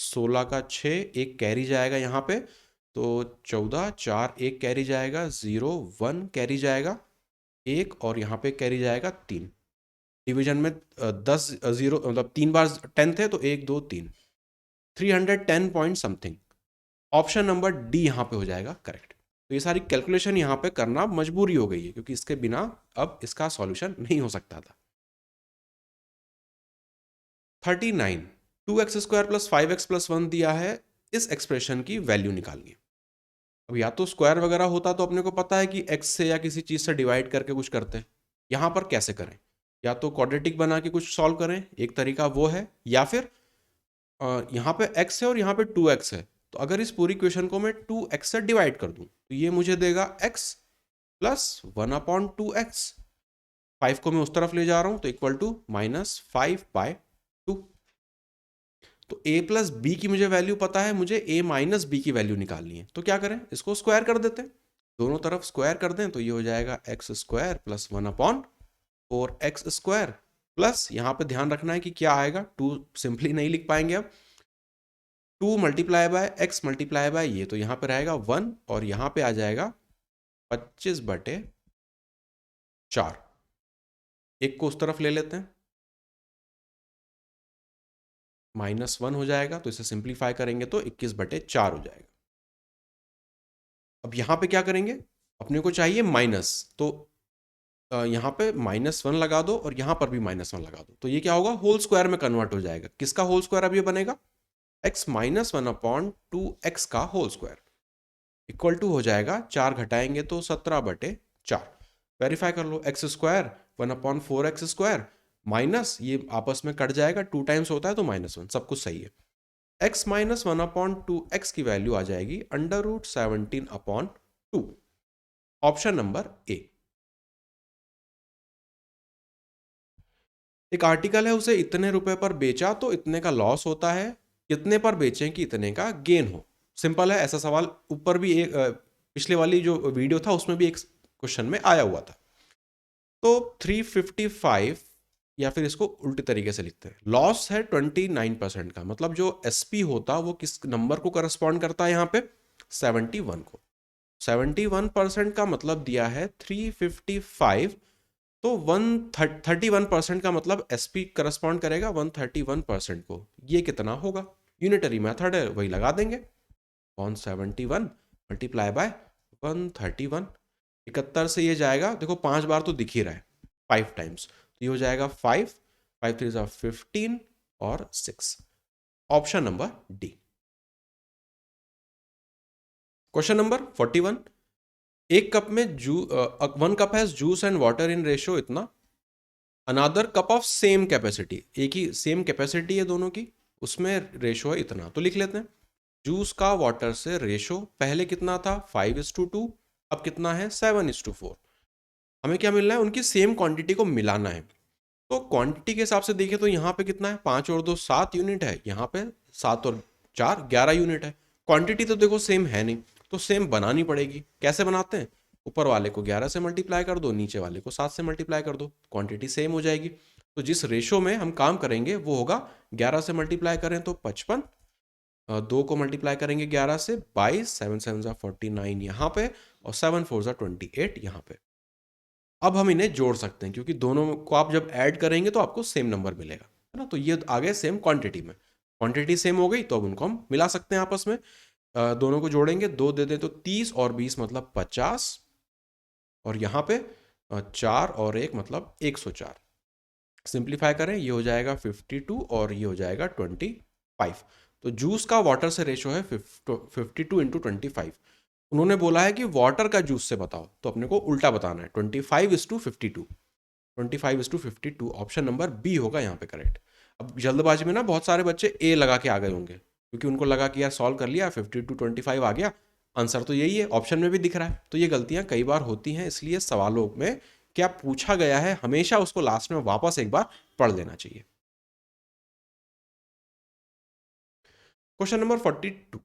16 का 6 एक कैरी जाएगा यहाँ पे, तो 14 4 एक कैरी जाएगा 0 1 कैरी जाएगा 1 और यहाँ पे कैरी जाएगा 3। डिवीजन में 10 0 मतलब 3 बार 10 थे तो 1 2 3 310 point something. Option number D यहाँ पे हो जाएगा करेक्ट। तो ये सारी कैलकुलेशन यहाँ पे करना मजबूरी हो गई है क्योंकि इसके बिना अब इसका सॉल्यूशन नहीं हो सकता था। 39 2x² + 5x + 1 दिया है, इस एक्सप्रेशन की वैल्यू निकालनी है। अब या तो स्क्वायर वगैरह होता तो अपने को पता है कि x से या किसी चीज से डिवाइड करके कुछ करते हैं। यहां पर कैसे करें, या तो क्वाड्रेटिक बना के कुछ सॉल्व करें, एक तरीका वो है, या फिर यहाँ पे x है और यहाँ पे 2x है, तो अगर इस पूरी इक्वेशन को मैं 2x से डिवाइड कर दूं तो ये मुझे देगा x + 1/2x। 5 को मैं उस तरफ ले जा रहा हूं तो इक्वल टू -5/2। तो a + b की मुझे वैल्यू पता है, मुझे a - b की वैल्यू निकालनी है। तो क्या करें, इसको स्क्वायर कर देते हैं, दोनों तरफ स्क्वायर कर दें तो ये हो जाएगा x² + 1/4x² प्लस यहाँ पे ध्यान रखना है कि क्या आएगा, 2 सिंपली नहीं लिख पाएंगे अब, 2 × x × ये, तो यहाँ पे रहेगा 1 और यहाँ पे आ जाएगा 25/4। एक को उस तरफ ले लेते हैं, -1 हो जाएगा, तो इसे सिंप्लीफाई करेंगे तो 21/4 हो जाएगा। अब यहाँ पे क्या करेंगे, अपने को चाहिए माइनस, तो यहाँ पे -1 लगा दो और यहाँ पर भी -1 लगा दो, तो ये क्या होगा, होल स्क्वायर में कन्वर्ट हो जाएगा। किसका होल स्क्वायर अब ये बनेगा, x - 1/2x का होल स्क्वायर इक्वल टू हो जाएगा, 4 घटाएंगे तो 17/4। वेरीफाई कर लो, x² 1/4x² माइनस ये आपस में कट जाएगा, 2 टाइम्स होता है तो -1, सब कुछ सही है। x - 1/2x की वैल्यू आ जाएगी √17/2। ऑप्शन नंबर ए। एक आर्टिकल है, उसे इतने रुपए पर बेचा तो इतने का लॉस होता है, कितने पर बेचें कि इतने का गेन हो। सिंपल है, ऐसा सवाल ऊपर भी एक पिछले वाली जो वीडियो था उसमें भी एक क्वेश्चन में आया हुआ था। तो 355, या फिर इसको उल्टे तरीके से लिखते हैं, लॉस है 29% का, मतलब जो एसपी होता वो किस नंबर को करस्पॉन्ड करता है यहाँ पे, 71 को। 71% का मतलब दिया है 355, तो 131% का मतलब एसपी करस्पॉन्ड करेगा 131% को। ये कितना होगा, यूनिटरी मेथड है वही लगा देंगे, 171 × 131। 71 से ये जाएगा, देखो 5 बार तो दिख ही रहा है, 5 टाइम्स, तो ये हो जाएगा 5 5 3 15 और 6। Option number D. Question number 41, एक कप में 1 cup has juice and water in ratio इतना, another cup of same capacity, एक ही सेम कैपेसिटी है दोनों की, उसमें रेशो है इतना, तो लिख लेते हैं। जूस का वाटर से रेशो पहले कितना था, 5:2, अब कितना है 7:4। हमें क्या मिलना है, उनकी सेम क्वांटिटी को मिलाना है। तो क्वांटिटी के हिसाब से देखें तो यहाँ पे कितना है, 5 और 2 7 यूनिट है, यहाँ पे 7 और 4 11 यूनिट है। क्वांटिटी तो देखो सेम है नहीं, तो सेम बनानी पड़ेगी। कैसे बनाते हैं, ऊपर वाले को 11 से मल्टीप्लाई कर दो, नीचे वाले को 7 से मल्टीप्लाई कर दो, क्वांटिटी सेम हो जाएगी। तो जिस रेशो में हम काम करेंगे वो होगा, 11 से मल्टीप्लाई करें तो 55, 2 को मल्टीप्लाई करेंगे 11 से 22, 7 7 49 यहाँ पे, और 7 4 28 यहाँ पे। अब हम इन्हें जोड़ सकते हैं क्योंकि दोनों को आप जब ऐड करेंगे तो आपको सेम नंबर मिलेगा, है ना। तो ये आ गए सेम क्वांटिटी में, क्वांटिटी सेम हो गई तो अब उनको हम मिला सकते हैं आपस में। दोनों को जोड़ेंगे, 2 दे दें तो 30 और 20 मतलब 50, और यहाँ पे 4 और 1 मतलब 104। सिंप्लीफाई करें, ये हो जाएगा 52 और ये हो जाएगा 25। तो जूस का वाटर से रेशो है 52 × 25। उन्होंने बोला है कि वाटर का जूस से बताओ, तो अपने को उल्टा बताना है, 25:52, 25:52। ऑप्शन नंबर बी होगा यहाँ पे करेक्ट। अब जल्दबाजी में ना बहुत सारे बच्चे ए लगा के आ गए होंगे, क्योंकि उनको लगा कि यार सॉल्व कर लिया, 52:25 आ गया, आंसर तो यही है, ऑप्शन में भी दिख रहा है। तो ये गलतियां कई बार होती हैं, इसलिए सवालों में क्या पूछा गया है हमेशा उसको लास्ट में वापस एक बार पढ़ लेना चाहिए। क्वेश्चन नंबर 42,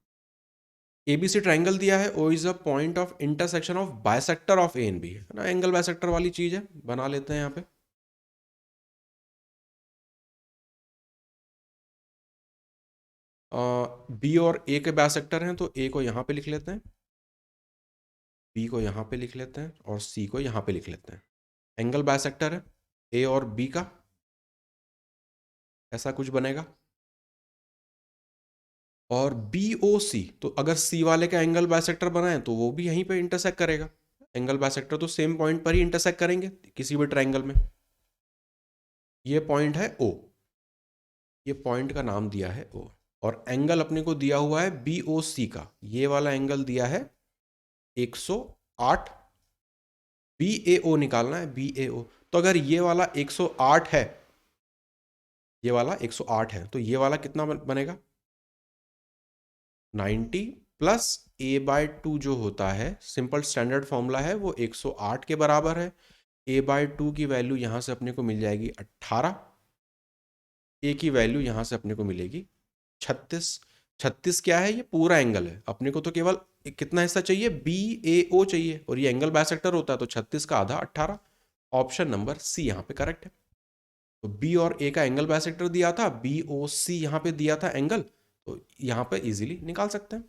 एबीसी ट्राइंगल दिया है, O is a point of intersection of bisector of A and B, है ना, एंगल बाइसेक्टर वाली चीज है, बना लेते हैं यहाँ पे। बी और ए के बाइसेक्टर हैं, तो ए को यहाँ पे लिख लेते हैं, बी को यहाँ पे लिख लेते हैं और सी को यहाँ पे लिख लेते हैं। एंगल बाइसेक्टर है ए और बी का, ऐसा कुछ बनेगा। और बी ओ सी, तो अगर सी वाले का एंगल बाइसेक्टर बनाए तो वो भी यहीं पे इंटरसेक्ट करेगा। एंगल बाइसेक्टर तो सेम पॉइंट पर ही इंटरसेक्ट करेंगे किसी भी ट्राइंगल में। ये पॉइंट है ओ, ये पॉइंट का नाम दिया है ओ, और एंगल अपने को दिया हुआ है बी ओ सी का, ये वाला एंगल दिया है 108। बी ए ओ निकालना है, बी ए ओ। तो अगर ये वाला 108 है, ये वाला 108 है, तो ये वाला कितना बनेगा 90 प्लस ए बाय 2 जो होता है, सिंपल स्टैंडर्ड फॉर्मूला है, वो 108 के बराबर है। ए बाय 2 की वैल्यू यहाँ से अपने को मिल जाएगी 18, ए की वैल्यू यहाँ से अपने को मिलेगी 36। 36 क्या है, ये पूरा एंगल है, अपने को तो केवल कितना हिस्सा चाहिए, बी ए ओ चाहिए, और ये एंगल बाइसेक्टर होता है, तो 36 का आधा 18। ऑप्शन नंबर सी यहाँ पे करेक्ट है। तो बी और ए का एंगल बाइसेक्टर दिया था, बी ओ सी यहाँ पे दिया था एंगल, तो यहाँ पे इजीली निकाल सकते हैं।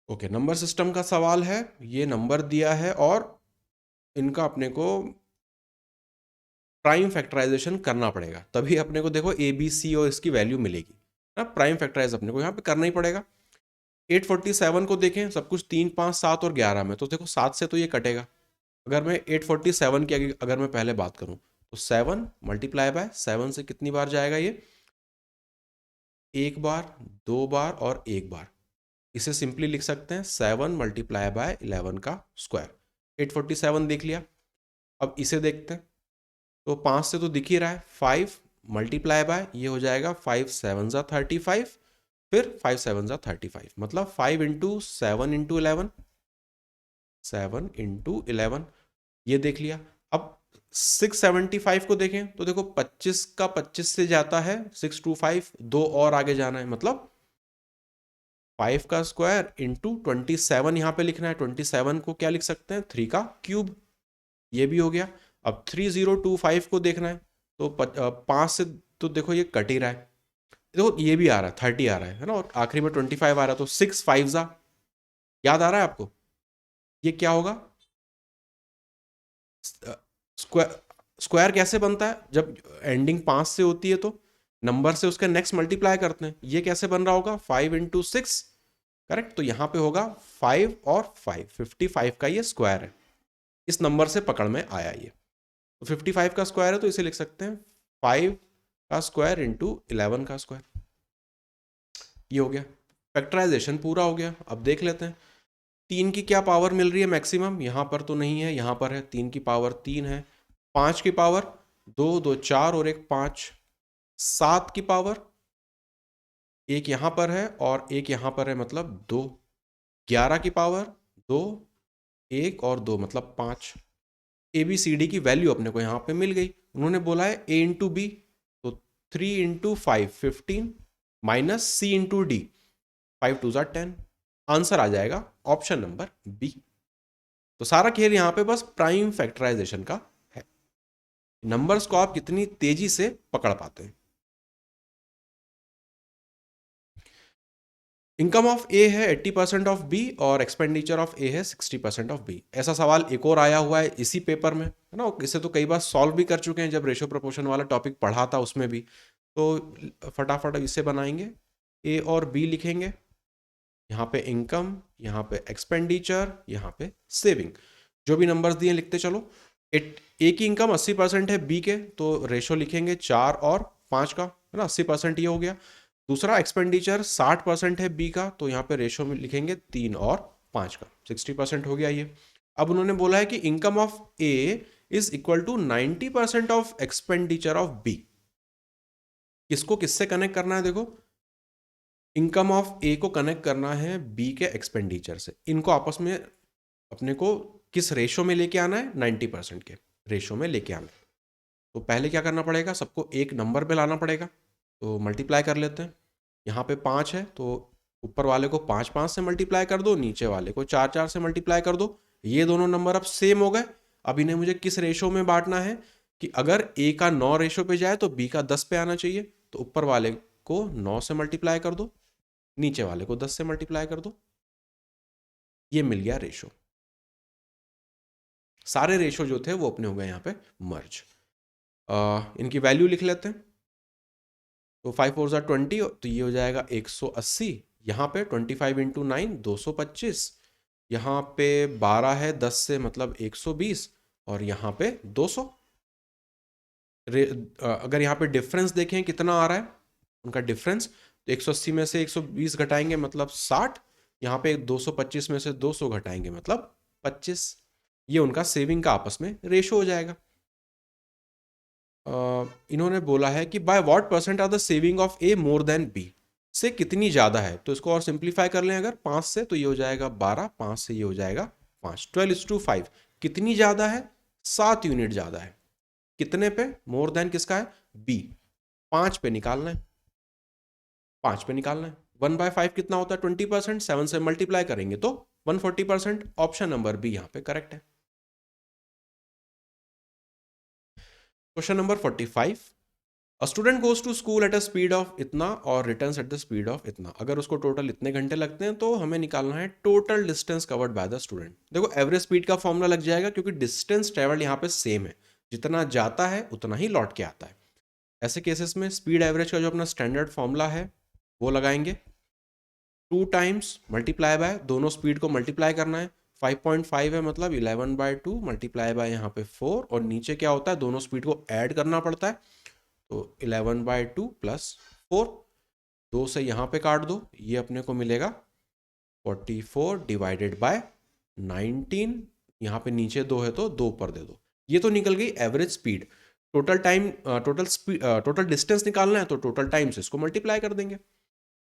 ओके, नंबर सिस्टम का सवाल है, ये नंबर दिया है और इनका अपने को प्राइम फैक्टराइजेशन करना पड़ेगा, तभी अपने को देखो ए बी सी और इसकी वैल्यू मिलेगी ना। प्राइम फैक्टराइज अपने को यहाँ पे करना ही पड़ेगा। 847 को देखें, सब कुछ 3, 5, 7 और 11 में, तो देखो 7 से तो ये कटेगा। अगर मैं 847 की अगर मैं पहले बात करूं, तो 7 मल्टीप्लाई बाय 7 से कितनी बार जाएगा ये, एक बार, दो बार और एक बार। इसे सिंपली लिख सकते हैं 7 मल्टीप्लाई बाय 11 का स्क्वायर। 847 देख लिया। अब इसे देखते हैं, तो 5 से तो दिख ही रहा है, 5 मल्टीप्लाई बाय, ये हो जाएगा 5 7 जा 35, फिर 5 7 जा 35, मतलब 5 इंटू 7 इंटू 11, 7 इंटू 11, ये देख लिया। अब 675 को देखें, तो देखो 25 का 25 से जाता है 625, दो और आगे जाना है, मतलब 5 का स्क्वायर इंटू 27 यहाँ पे लिखना है। 27 को क्या लिख सकते हैं, 3 का क्यूब, ये भी हो गया। अब 3025 को देखना है, तो 5 से तो देखो ये कट ही रहा है, देखो ये भी आ रहा है 30 आ रहा है ना, और आखिरी में 25 आ रहा है, तो 6 5 जा, याद आ रहा है आपको, ये क्या होगा, स्क्वायर। स्क्वायर कैसे बनता है, जब एंडिंग 5 से होती है तो नंबर से उसका नेक्स्ट मल्टीप्लाई करते हैं। ये कैसे बन रहा होगा, 5 इंटू 6, करेक्ट। तो यहाँ पे होगा 5 और 5, 55 का ये स्क्वायर है, इस नंबर से पकड़ में आया ये। तो 55 का स्क्वायर है, तो इसे लिख सकते हैं 5 का स्क्वायर इंटू 11 का स्क्वायर, ये हो गया। फैक्टराइजेशन पूरा हो गया। अब देख लेते हैं 3 की क्या पावर मिल रही है मैक्सिमम, यहाँ पर तो नहीं है, यहाँ पर है, 3 की पावर 3 है, 5 की पावर 2, 2 4 और एक 5, 7 की पावर एक यहाँ पर है और एक यहाँ पर है, मतलब 2, 11 की पावर 2, 1 और 2, मतलब 5। ए बी सी डी की वैल्यू अपने को यहाँ पे मिल गई। उन्होंने बोला है ए इंटू बी, तो 3 इंटू 5 15 माइनस सी इंटू डी, 5 2 10, आंसर आ जाएगा ऑप्शन नंबर बी। तो सारा खेल यहाँ पे बस प्राइम फैक्टराइजेशन का है, नंबर्स को आप कितनी तेजी से पकड़ पाते हैं। इनकम ऑफ ए है 80% ऑफ बी और एक्सपेंडिचर ऑफ ए है 60% ऑफ बी। ऐसा सवाल एक और आया हुआ है इसी पेपर में, है ना, इसे तो कई बार सॉल्व भी कर चुके हैं जब रेशियो प्रोपोर्शन वाला टॉपिक पढ़ा था उसमें भी। तो फटाफट इसे बनाएंगे, ए और बी लिखेंगे, यहाँ पे इनकम, यहाँ पे एक्सपेंडिचर, यहाँ पे सेविंग, जो भी नंबर्स दिए लिखते चलो। ए की इनकम 80% है बी के, तो रेशो लिखेंगे 4 और 5 का, है ना, 80% ये हो गया। दूसरा एक्सपेंडिचर 60% है बी का, तो यहाँ पे रेशो में लिखेंगे 3 और 5 का, 60% हो गया ये। अब उन्होंने बोला है कि income of A is equal to 90% of expenditure of B. किसको किससे कनेक्ट करना है, देखो इनकम ऑफ ए को कनेक्ट करना है बी के एक्सपेंडिचर से, इनको आपस में अपने को किस रेशो में लेके आना है, 90% के रेशो में लेके आना है। तो पहले क्या करना पड़ेगा, सबको एक नंबर पे लाना पड़ेगा, तो मल्टीप्लाई कर लेते हैं। यहाँ पे 5 है तो ऊपर वाले को 5 से मल्टीप्लाई कर दो, नीचे वाले को 4 से मल्टीप्लाई कर दो। ये दोनों नंबर अब सेम हो गए। अब इन्हें मुझे किस रेशो में बांटना है कि अगर ए का 9 रेशो पे जाए तो बी का 10 पे आना चाहिए। तो ऊपर वाले को 9 से मल्टीप्लाई कर दो, नीचे वाले को 10 से मल्टीप्लाई कर दो। ये मिल गया रेशो। सारे रेशो जो थे वो अपने हो गए यहाँ पे मर्ज। इनकी वैल्यू लिख लेते हैं। तो 5 4 20, तो ये हो जाएगा 180। यहाँ पे 25 इंटू 9 225। यहाँ पे 12 है 10 से मतलब 120 और यहाँ पे 200। अगर यहाँ पे डिफरेंस देखें कितना आ रहा है उनका डिफरेंस, तो 180 में से 120 घटाएंगे मतलब 60। यहाँ पे 225 में से 200 घटाएंगे मतलब 25। ये उनका सेविंग का आपस में रेशो हो जाएगा। इन्होंने बोला है कि by what percent are the saving of A more than B, से कितनी ज़्यादा है। तो इसको और सिंप्लीफाई कर लें अगर 5 से, तो ये हो जाएगा 12, 5 से ये हो जाएगा 5, 12:5। कितनी ज़्यादा है? 7 यूनिट ज़्यादा है। कितने पे? मोर देन किसका है? बी। 5 पे निकालना है, 5 पे निकालना है। 1/5 कितना होता है? 20%। 7 से मल्टीप्लाई करेंगे तो 140%। ऑप्शन नंबर बी यहाँ पे करेक्ट है। Question number 45, a student goes to school at a speed of इतना और returns at the speed of इतना। अगर उसको टोटल इतने घंटे लगते हैं तो हमें निकालना है total distance covered by the student. देखो एवरेज स्पीड का फॉर्मूला लग जाएगा क्योंकि डिस्टेंस ट्रेवल यहाँ पे सेम है, जितना जाता है उतना ही लौट के आता है। ऐसे केसेस में स्पीड एवरेज का जो अपना स्टैंडर्ड फॉर्मूला है वो लगाएंगे। 2 टाइम्स मल्टीप्लाई बाय, दोनों स्पीड को मल्टीप्लाई करना है। 5.5 है मतलब 11/2 मल्टीप्लाई बाय यहाँ पे 4, और नीचे क्या होता है दोनों स्पीड को ऐड करना पड़ता है। तो 11/2 प्लस 4, 2 से यहाँ पे काट दो, ये अपने को मिलेगा 44 डिवाइडेड बाय 19। यहाँ पे नीचे 2 है तो 2 ऊपर दे दो। ये तो निकल गई average speed. Total time total distance निकालना है तो टोटल टाइम से इसको मल्टीप्लाई कर देंगे।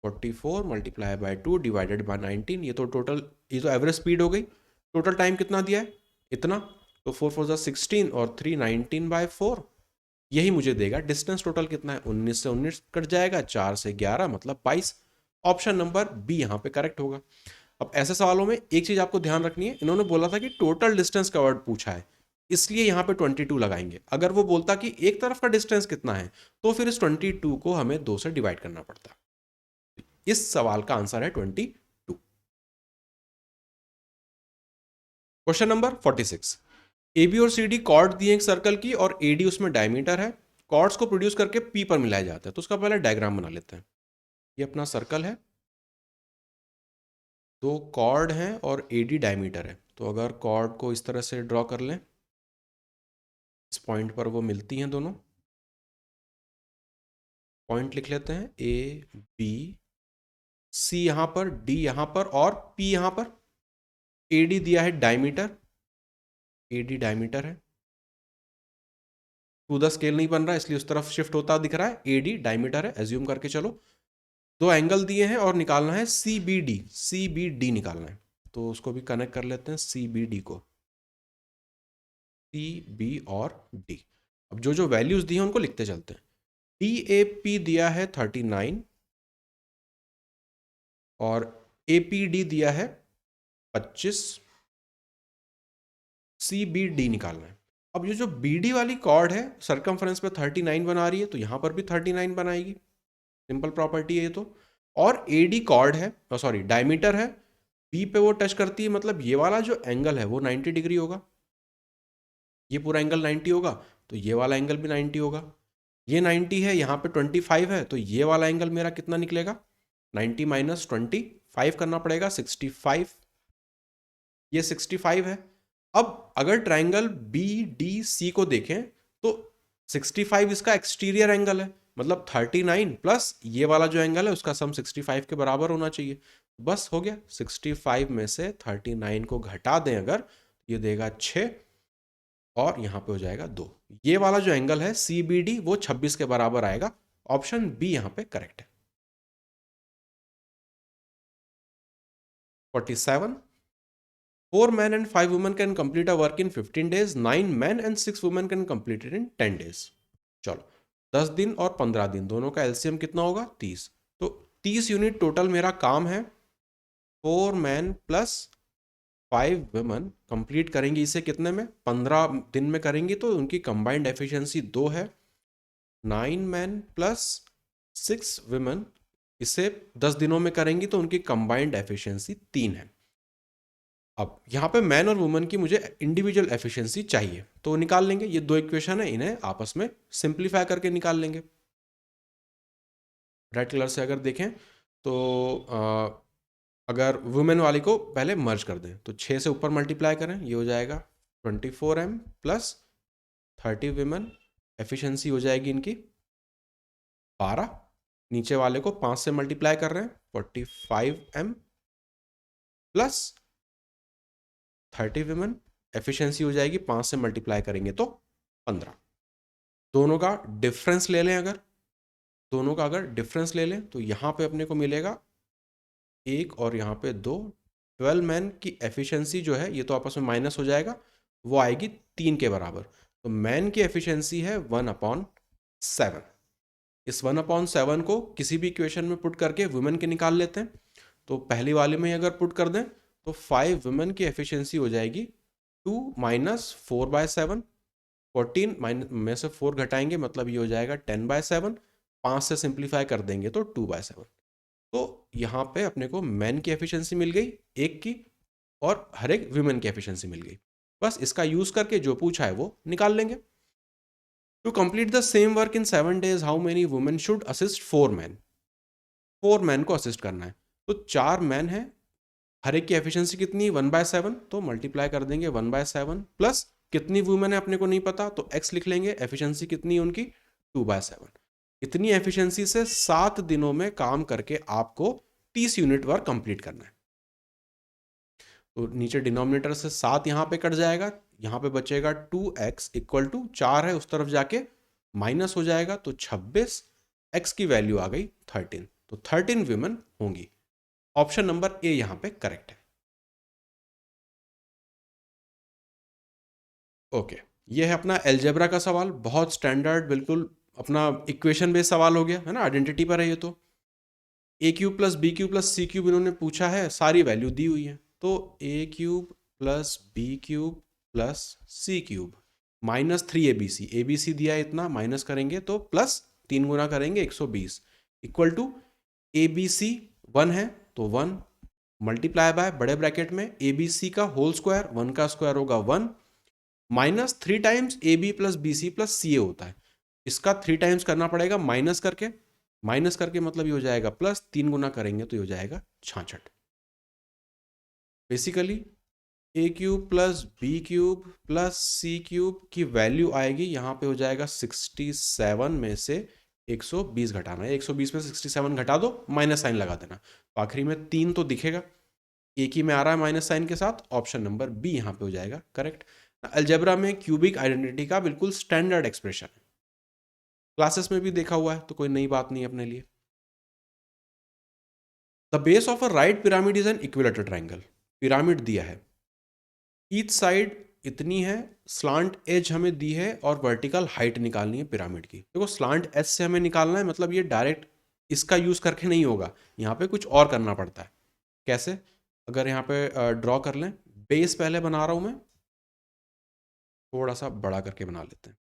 44 मल्टीप्लाई बाय 2 डिवाइडेड बाय 19, ये तो एवरेज स्पीड हो गई। टोटल टाइम कितना दिया है? इतना। तो 4 4 16 और 3 19/4, यही मुझे देगा डिस्टेंस टोटल कितना है। 19 से 19 कट जाएगा, 4 से 11 मतलब 22। ऑप्शन नंबर बी यहाँ पे करेक्ट होगा। अब ऐसे सवालों में एक चीज आपको ध्यान रखनी है, इन्होंने बोला था कि टोटल डिस्टेंस कवर्ड पूछा है, इसलिए यहाँ पे 22 लगाएंगे। अगर वो बोलता कि एक तरफ का डिस्टेंस कितना है तो फिर इस 22 को हमें 2 से डिवाइड करना पड़ता। इस सवाल का आंसर है 22। क्वेश्चन नंबर 46, एबी और सी डी कॉर्ड दिए एक सर्कल की और एडी उसमें डायमीटर है। कॉर्ड्स को प्रोड्यूस करके पी पर मिलाया जाता है। तो उसका पहले डायग्राम बना लेते हैं। ये अपना सर्कल है, 2 कॉर्ड हैं और एडी डायमीटर है। तो अगर कॉर्ड को इस तरह से ड्रॉ कर लें, इस पॉइंट पर वो मिलती हैं दोनों। पॉइंट लिख लेते हैं, ए बी सी यहाँ पर, डी यहाँ पर और पी यहाँ पर। एडी दिया है डायमीटर, एडी डायमीटर है। टू द स्केल नहीं बन रहा इसलिए उस तरफ शिफ्ट होता दिख रहा है। एडी डायमीटर है, एज्यूम करके चलो। 2 एंगल दिए हैं और निकालना है C B D, C B D निकालना है। तो उसको भी कनेक्ट कर लेते हैं, सी बी डी को, सी बी और डी। अब जो जो वैल्यूज दी हैं उनको लिखते चलते हैं। डी ए पी दिया है 39 और ए पी डी दिया है 25। सी बी डी निकालना है। अब ये जो बी डी वाली कॉर्ड है सरकमफ्रेंस पे 39 बना रही है, तो यहां पर भी 39 बनाएगी। सिंपल प्रॉपर्टी है ये तो। और ए डी कॉर्ड है, सॉरी डायमीटर है, बी पे वो टच करती है, मतलब ये वाला जो एंगल है वो 90 डिग्री होगा। ये पूरा एंगल 90 होगा तो ये वाला एंगल भी 90 होगा। ये 90 है, यहाँ पे 25 है, तो ये वाला एंगल मेरा कितना निकलेगा? 90 माइनस 25 करना पड़ेगा, 65। ये 65 है। अब अगर ट्राइंगल बी डी सी को देखें तो 65 इसका एक्सटीरियर एंगल है, मतलब 39 प्लस ये वाला जो एंगल है उसका सम 65 के बराबर होना चाहिए। बस हो गया। 65 में से 39 को घटा दें अगर, ये देगा 6 और यहाँ पे हो जाएगा 2। ये वाला जो एंगल है सी बी डी वो 26 के बराबर आएगा। ऑप्शन बी यहाँ पे करेक्ट है। 47, 4 men and 5 women can complete a work in 15 days. 9 men and 6 women can complete it in 10 days. चलो 10 दिन और 15 दिन दोनों का एलसीएम कितना होगा? 30। तो 30 यूनिट टोटल मेरा काम है, 4 मैन प्लस 5 वुमेन कंप्लीट करेंगी इसे कितने में, 15 दिन में करेंगी, तो उनकी कंबाइंड एफिशिएंसी 2 है। 9 मैन प्लस 6 वुमेन इसे 10 दिनों में करेंगी, तो उनकी कंबाइंड एफिशिएंसी 3 है। अब यहाँ पे मैन और वुमन की मुझे इंडिविजुअल एफिशिएंसी चाहिए, तो निकाल लेंगे। ये दो इक्वेशन है, इन्हें आपस में सिंप्लीफाई करके निकाल लेंगे। रेड कलर से अगर देखें तो अगर वुमेन वाली को पहले मर्ज कर दें तो 6 से ऊपर मल्टीप्लाई करें, ये हो जाएगा 24m प्लस 30 वुमेन, एफिशिएंसी हो जाएगी इनकी 12। नीचे वाले को 5 से मल्टीप्लाई कर रहे हैं, 45m प्लस 30 वुमेन, एफिशिएंसी हो जाएगी 5 से मल्टीप्लाई करेंगे तो 15। दोनों का डिफरेंस ले लें, अगर दोनों का अगर डिफरेंस ले लें तो यहाँ पे अपने को मिलेगा 1 और यहाँ पे 2। 12 मैन की एफिशिएंसी जो है, ये तो आपस में माइनस हो जाएगा, वो आएगी 3 के बराबर। तो मैन की एफिशिएंसी है 1/7। इस 1/7 को किसी भी इक्वेशन में पुट करके वुमेन के निकाल लेते हैं। तो पहली वाले में अगर पुट कर दें तो 5 वुमेन की एफिशिएंसी हो जाएगी 2 माइनस 4/7। 14 में से 4 घटाएंगे, मतलब ये हो जाएगा 10/7। 5 से सिंप्लीफाई कर देंगे तो 2/7। तो यहाँ पे अपने को मैन की एफिशिएंसी मिल गई 1 की, और हर एक वुमेन की एफिशिएंसी मिल गई। बस इसका यूज करके जो पूछा है वो निकाल लेंगे। To complete the same work in 7 days how many women should assist 4 man. 4 man को असिस्ट करना है, तो 4 मैन है, हर एक की एफिशिएंसी कितनी, 1/7, तो मल्टीप्लाई कर देंगे 1/7 प्लस कितनी वुमेन है अपने को नहीं पता, तो x लिख लेंगे, एफिशिएंसी कितनी है उनकी 2/7। इतनी एफिशिएंसी से 7 दिनों में काम करके आपको 30 यूनिट वर्क कंप्लीट करना है। तो नीचे डिनोमिनेटर से 7 यहाँ पे कट जाएगा, यहाँ पे बचेगा 2x इक्वल टू 4 है उस तरफ जाके माइनस हो जाएगा, तो 26, x की वैल्यू आ गई 13, तो 13 वुमेन होंगी। ऑप्शन नंबर ए यहाँ पे करेक्ट है। ओके, ये है अपना एलजेब्रा का सवाल, बहुत स्टैंडर्ड, बिल्कुल अपना इक्वेशन बेस्ड सवाल हो गया है ना, आइडेंटिटी पर है ये। तो A cube plus B cube plus C cube इन्होंने पूछा है, सारी वैल्यू दी हुई है, तो A cube plus B cube plus C cube minus 3 A B C दिया है इतना, माइनस करेंगे तो प्लस 3 गुना करेंगे 120 equal to A B C 1 है तो 1 मल्टीप्लाई बाय बड़े ब्रैकेट में ए बी सी का होल स्क्वायर, 1 का स्क्वायर होगा 1 minus 3 times A B plus B C plus C A होता है, इसका 3 टाइम्स करना पड़ेगा माइनस करके, मतलब ये हो जाएगा प्लस, 3 गुना करेंगे तो ये हो जाएगा 66। Basically A cube plus B cube plus C cube की वैल्यू आएगी, यहाँ पे हो जाएगा 67 में से 120 घटाना है, 120 में 67 घटा दो, माइनस साइन लगा देना, तो आखिरी में 3 तो दिखेगा, एक ही में आ रहा है माइनस साइन के साथ, ऑप्शन नंबर बी यहाँ पे हो जाएगा करेक्ट। अलजेब्रा में क्यूबिक आइडेंटिटी का बिल्कुल स्टैंडर्ड एक्सप्रेशन है, क्लासेस में भी देखा हुआ है, तो कोई नई बात नहीं अपने लिए। The base of a right pyramid is an equilateral triangle. Pyramid दिया है, ईच साइड इतनी है, स्लांट एज हमें दी है और वर्टिकल हाइट निकालनी है पिरामिड की। देखो स्लांट एज से हमें निकालना है, मतलब ये डायरेक्ट इसका यूज करके नहीं होगा, यहाँ पे कुछ और करना पड़ता है। कैसे, अगर यहाँ पे ड्रॉ कर लें, बेस पहले बना रहा हूं मैं, थोड़ा सा बड़ा करके बना लेते हैं।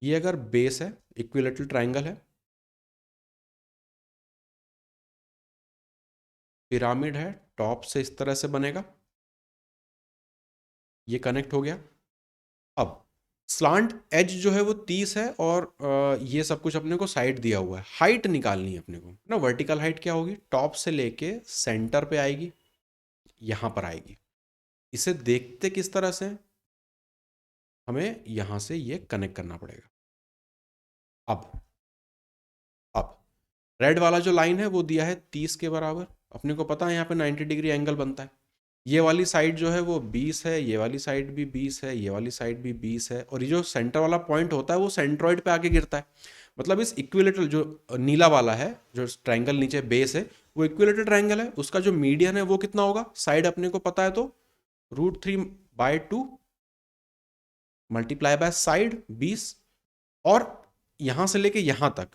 ये अगर बेस है, इक्विलेटरल ट्राइंगल है, पिरामिड है, टॉप से इस तरह से बनेगा, ये कनेक्ट हो गया। अब स्लांट एज जो है वो 30 है, और ये सब कुछ अपने को साइड दिया हुआ है, हाइट निकालनी है अपने को ना। वर्टिकल हाइट क्या होगी, टॉप से लेके सेंटर पे आएगी, यहां पर आएगी। इसे देखते किस तरह से, हमें यहां से ये कनेक्ट करना पड़ेगा। अब रेड वाला जो लाइन है वो दिया है 30 के बराबर, अपने को पता है यहाँ पे 90 डिग्री एंगल बनता है। ये वाली साइड जो है वो 20 है, ये वाली साइड भी 20 है, ये वाली साइड भी 20 है, और ये जो सेंटर वाला पॉइंट होता है वो सेंट्रॉइड पे आके गिरता है। मतलब इस इक्विलेटरल जो नीला वाला है, जो ट्राइंगल नीचे बेस है, वो इक्विलेटरल ट्राइंगल है, उसका जो मीडियन है वो कितना होगा, साइड अपने को पता है, तो √3/2 मल्टीप्लाई बाय साइड 20, और यहां से लेके यहां तक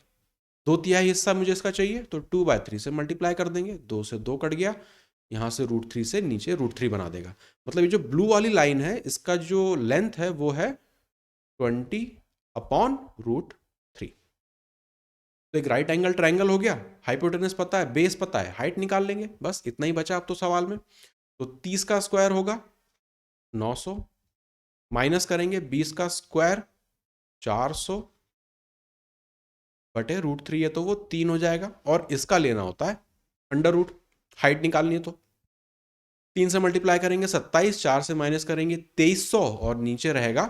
2/3 हिस्सा मुझे इसका चाहिए, तो 2/3 से मल्टीप्लाई कर देंगे, 2 से 2 कट गया, यहाँ से √3 से नीचे √3 बना देगा। मतलब ये जो ब्लू वाली लाइन है इसका जो लेंथ है वो है 20/√3। तो एक राइट एंगल ट्रायंगल हो गया, हाइपोटेनस पता है, बेस पता है, हाइट निकाल लेंगे, बस इतना ही बचा अब तो सवाल में। तो 30 का स्क्वायर होगा 900, माइनस करेंगे 20 का स्क्वायर 400 बटे √3 है तो वो 3 हो जाएगा, और इसका लेना होता है अंडर रूट, हाइट निकालनी है तो 3 से मल्टीप्लाई करेंगे 27, 4 से माइनस करेंगे 2300 और नीचे रहेगा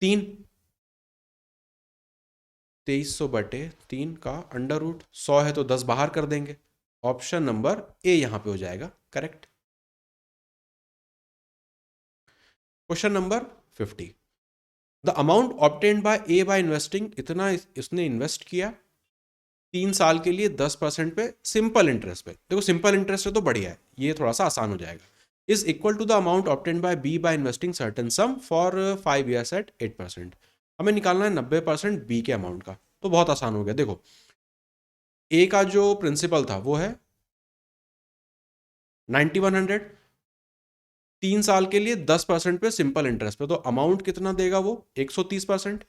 3। 2300 बटे 3 का अंडर रूट, 100 है तो 10 बाहर कर देंगे, ऑप्शन नंबर ए यहां पे हो जाएगा correct. Question number 50, the amount obtained bye A by investing, इतना इसने इन्वेस्ट किया 3 साल के लिए 10% पे सिंपल इंटरेस्ट पे। देखो सिंपल इंटरेस्ट है तो बढ़िया है, ये थोड़ा सा आसान हो जाएगा। Is equal to the amount obtained by B by investing certain sum for 5 years at 8%। हमें निकालना है 90% बी के अमाउंट का, तो बहुत आसान हो गया। देखो ए का जो प्रिंसिपल था वो है 9100, 3 साल के लिए 10% पे सिंपल इंटरेस्ट पे, तो अमाउंट कितना देगा वो 130%।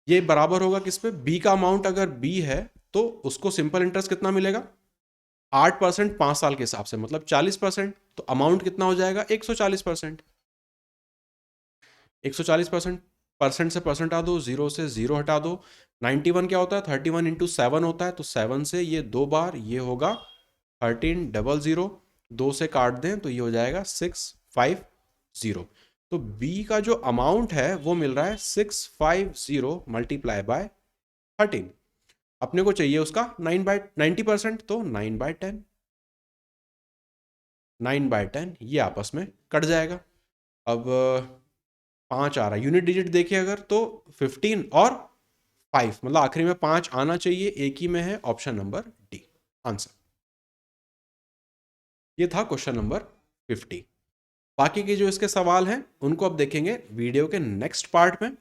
ये बराबर होगा किस पे, बी का अमाउंट अगर बी है तो उसको सिंपल इंटरेस्ट कितना मिलेगा 8% 5 साल के हिसाब से, मतलब 40%। तो अमाउंट कितना हो जाएगा 140%। 140% परसेंट से परसेंट हटा दो, 0 से 0 हटा दो। 91 क्या होता है 31 इंटू 7 होता है, तो 7 से ये 2 बार, ये होगा 1300, 2 से काट दें तो ये हो जाएगा 650। तो बी का जो अमाउंट है वो मिल रहा है 650 मल्टीप्लाई बाय 13। अपने को चाहिए उसका 90%, तो 9/10, 9/10 ये आपस में कट जाएगा। अब 5 आ रहा है, यूनिट डिजिट देखिए अगर तो 15 और 5, मतलब आखिरी में 5 आना चाहिए, एक ही में है, ऑप्शन नंबर डी आंसर। ये था क्वेश्चन नंबर 50। बाकी के जो इसके सवाल हैं उनको अब देखेंगे वीडियो के नेक्स्ट पार्ट में।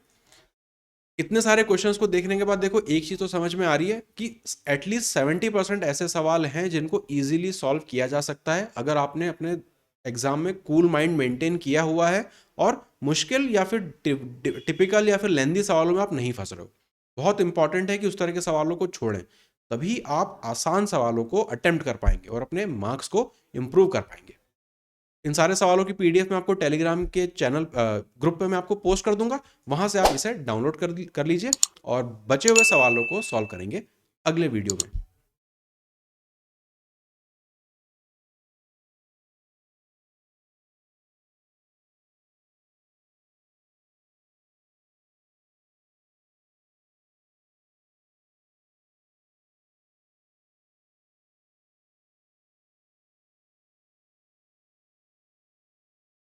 इतने सारे क्वेश्चंस को देखने के बाद देखो एक चीज तो समझ में आ रही है कि एटलीस्ट 70% ऐसे सवाल हैं जिनको इजीली सॉल्व किया जा सकता है अगर आपने अपने एग्जाम में कूल माइंड मेंटेन किया हुआ है और मुश्किल या फिर टिपिकल या फिर लेंदी सवालों में आप नहीं फंस रहे हो। बहुत इंपॉर्टेंट है कि उस तरह के सवालों को छोड़ें, तभी आप आसान सवालों को अटेम्प्ट कर पाएंगे और अपने मार्क्स को इम्प्रूव कर पाएंगे। इन सारे सवालों की पीडीएफ मैं आपको टेलीग्राम के चैनल ग्रुप पे मैं आपको पोस्ट कर दूंगा, वहां से आप इसे डाउनलोड कर लीजिए और बचे हुए सवालों को सॉल्व करेंगे अगले वीडियो में।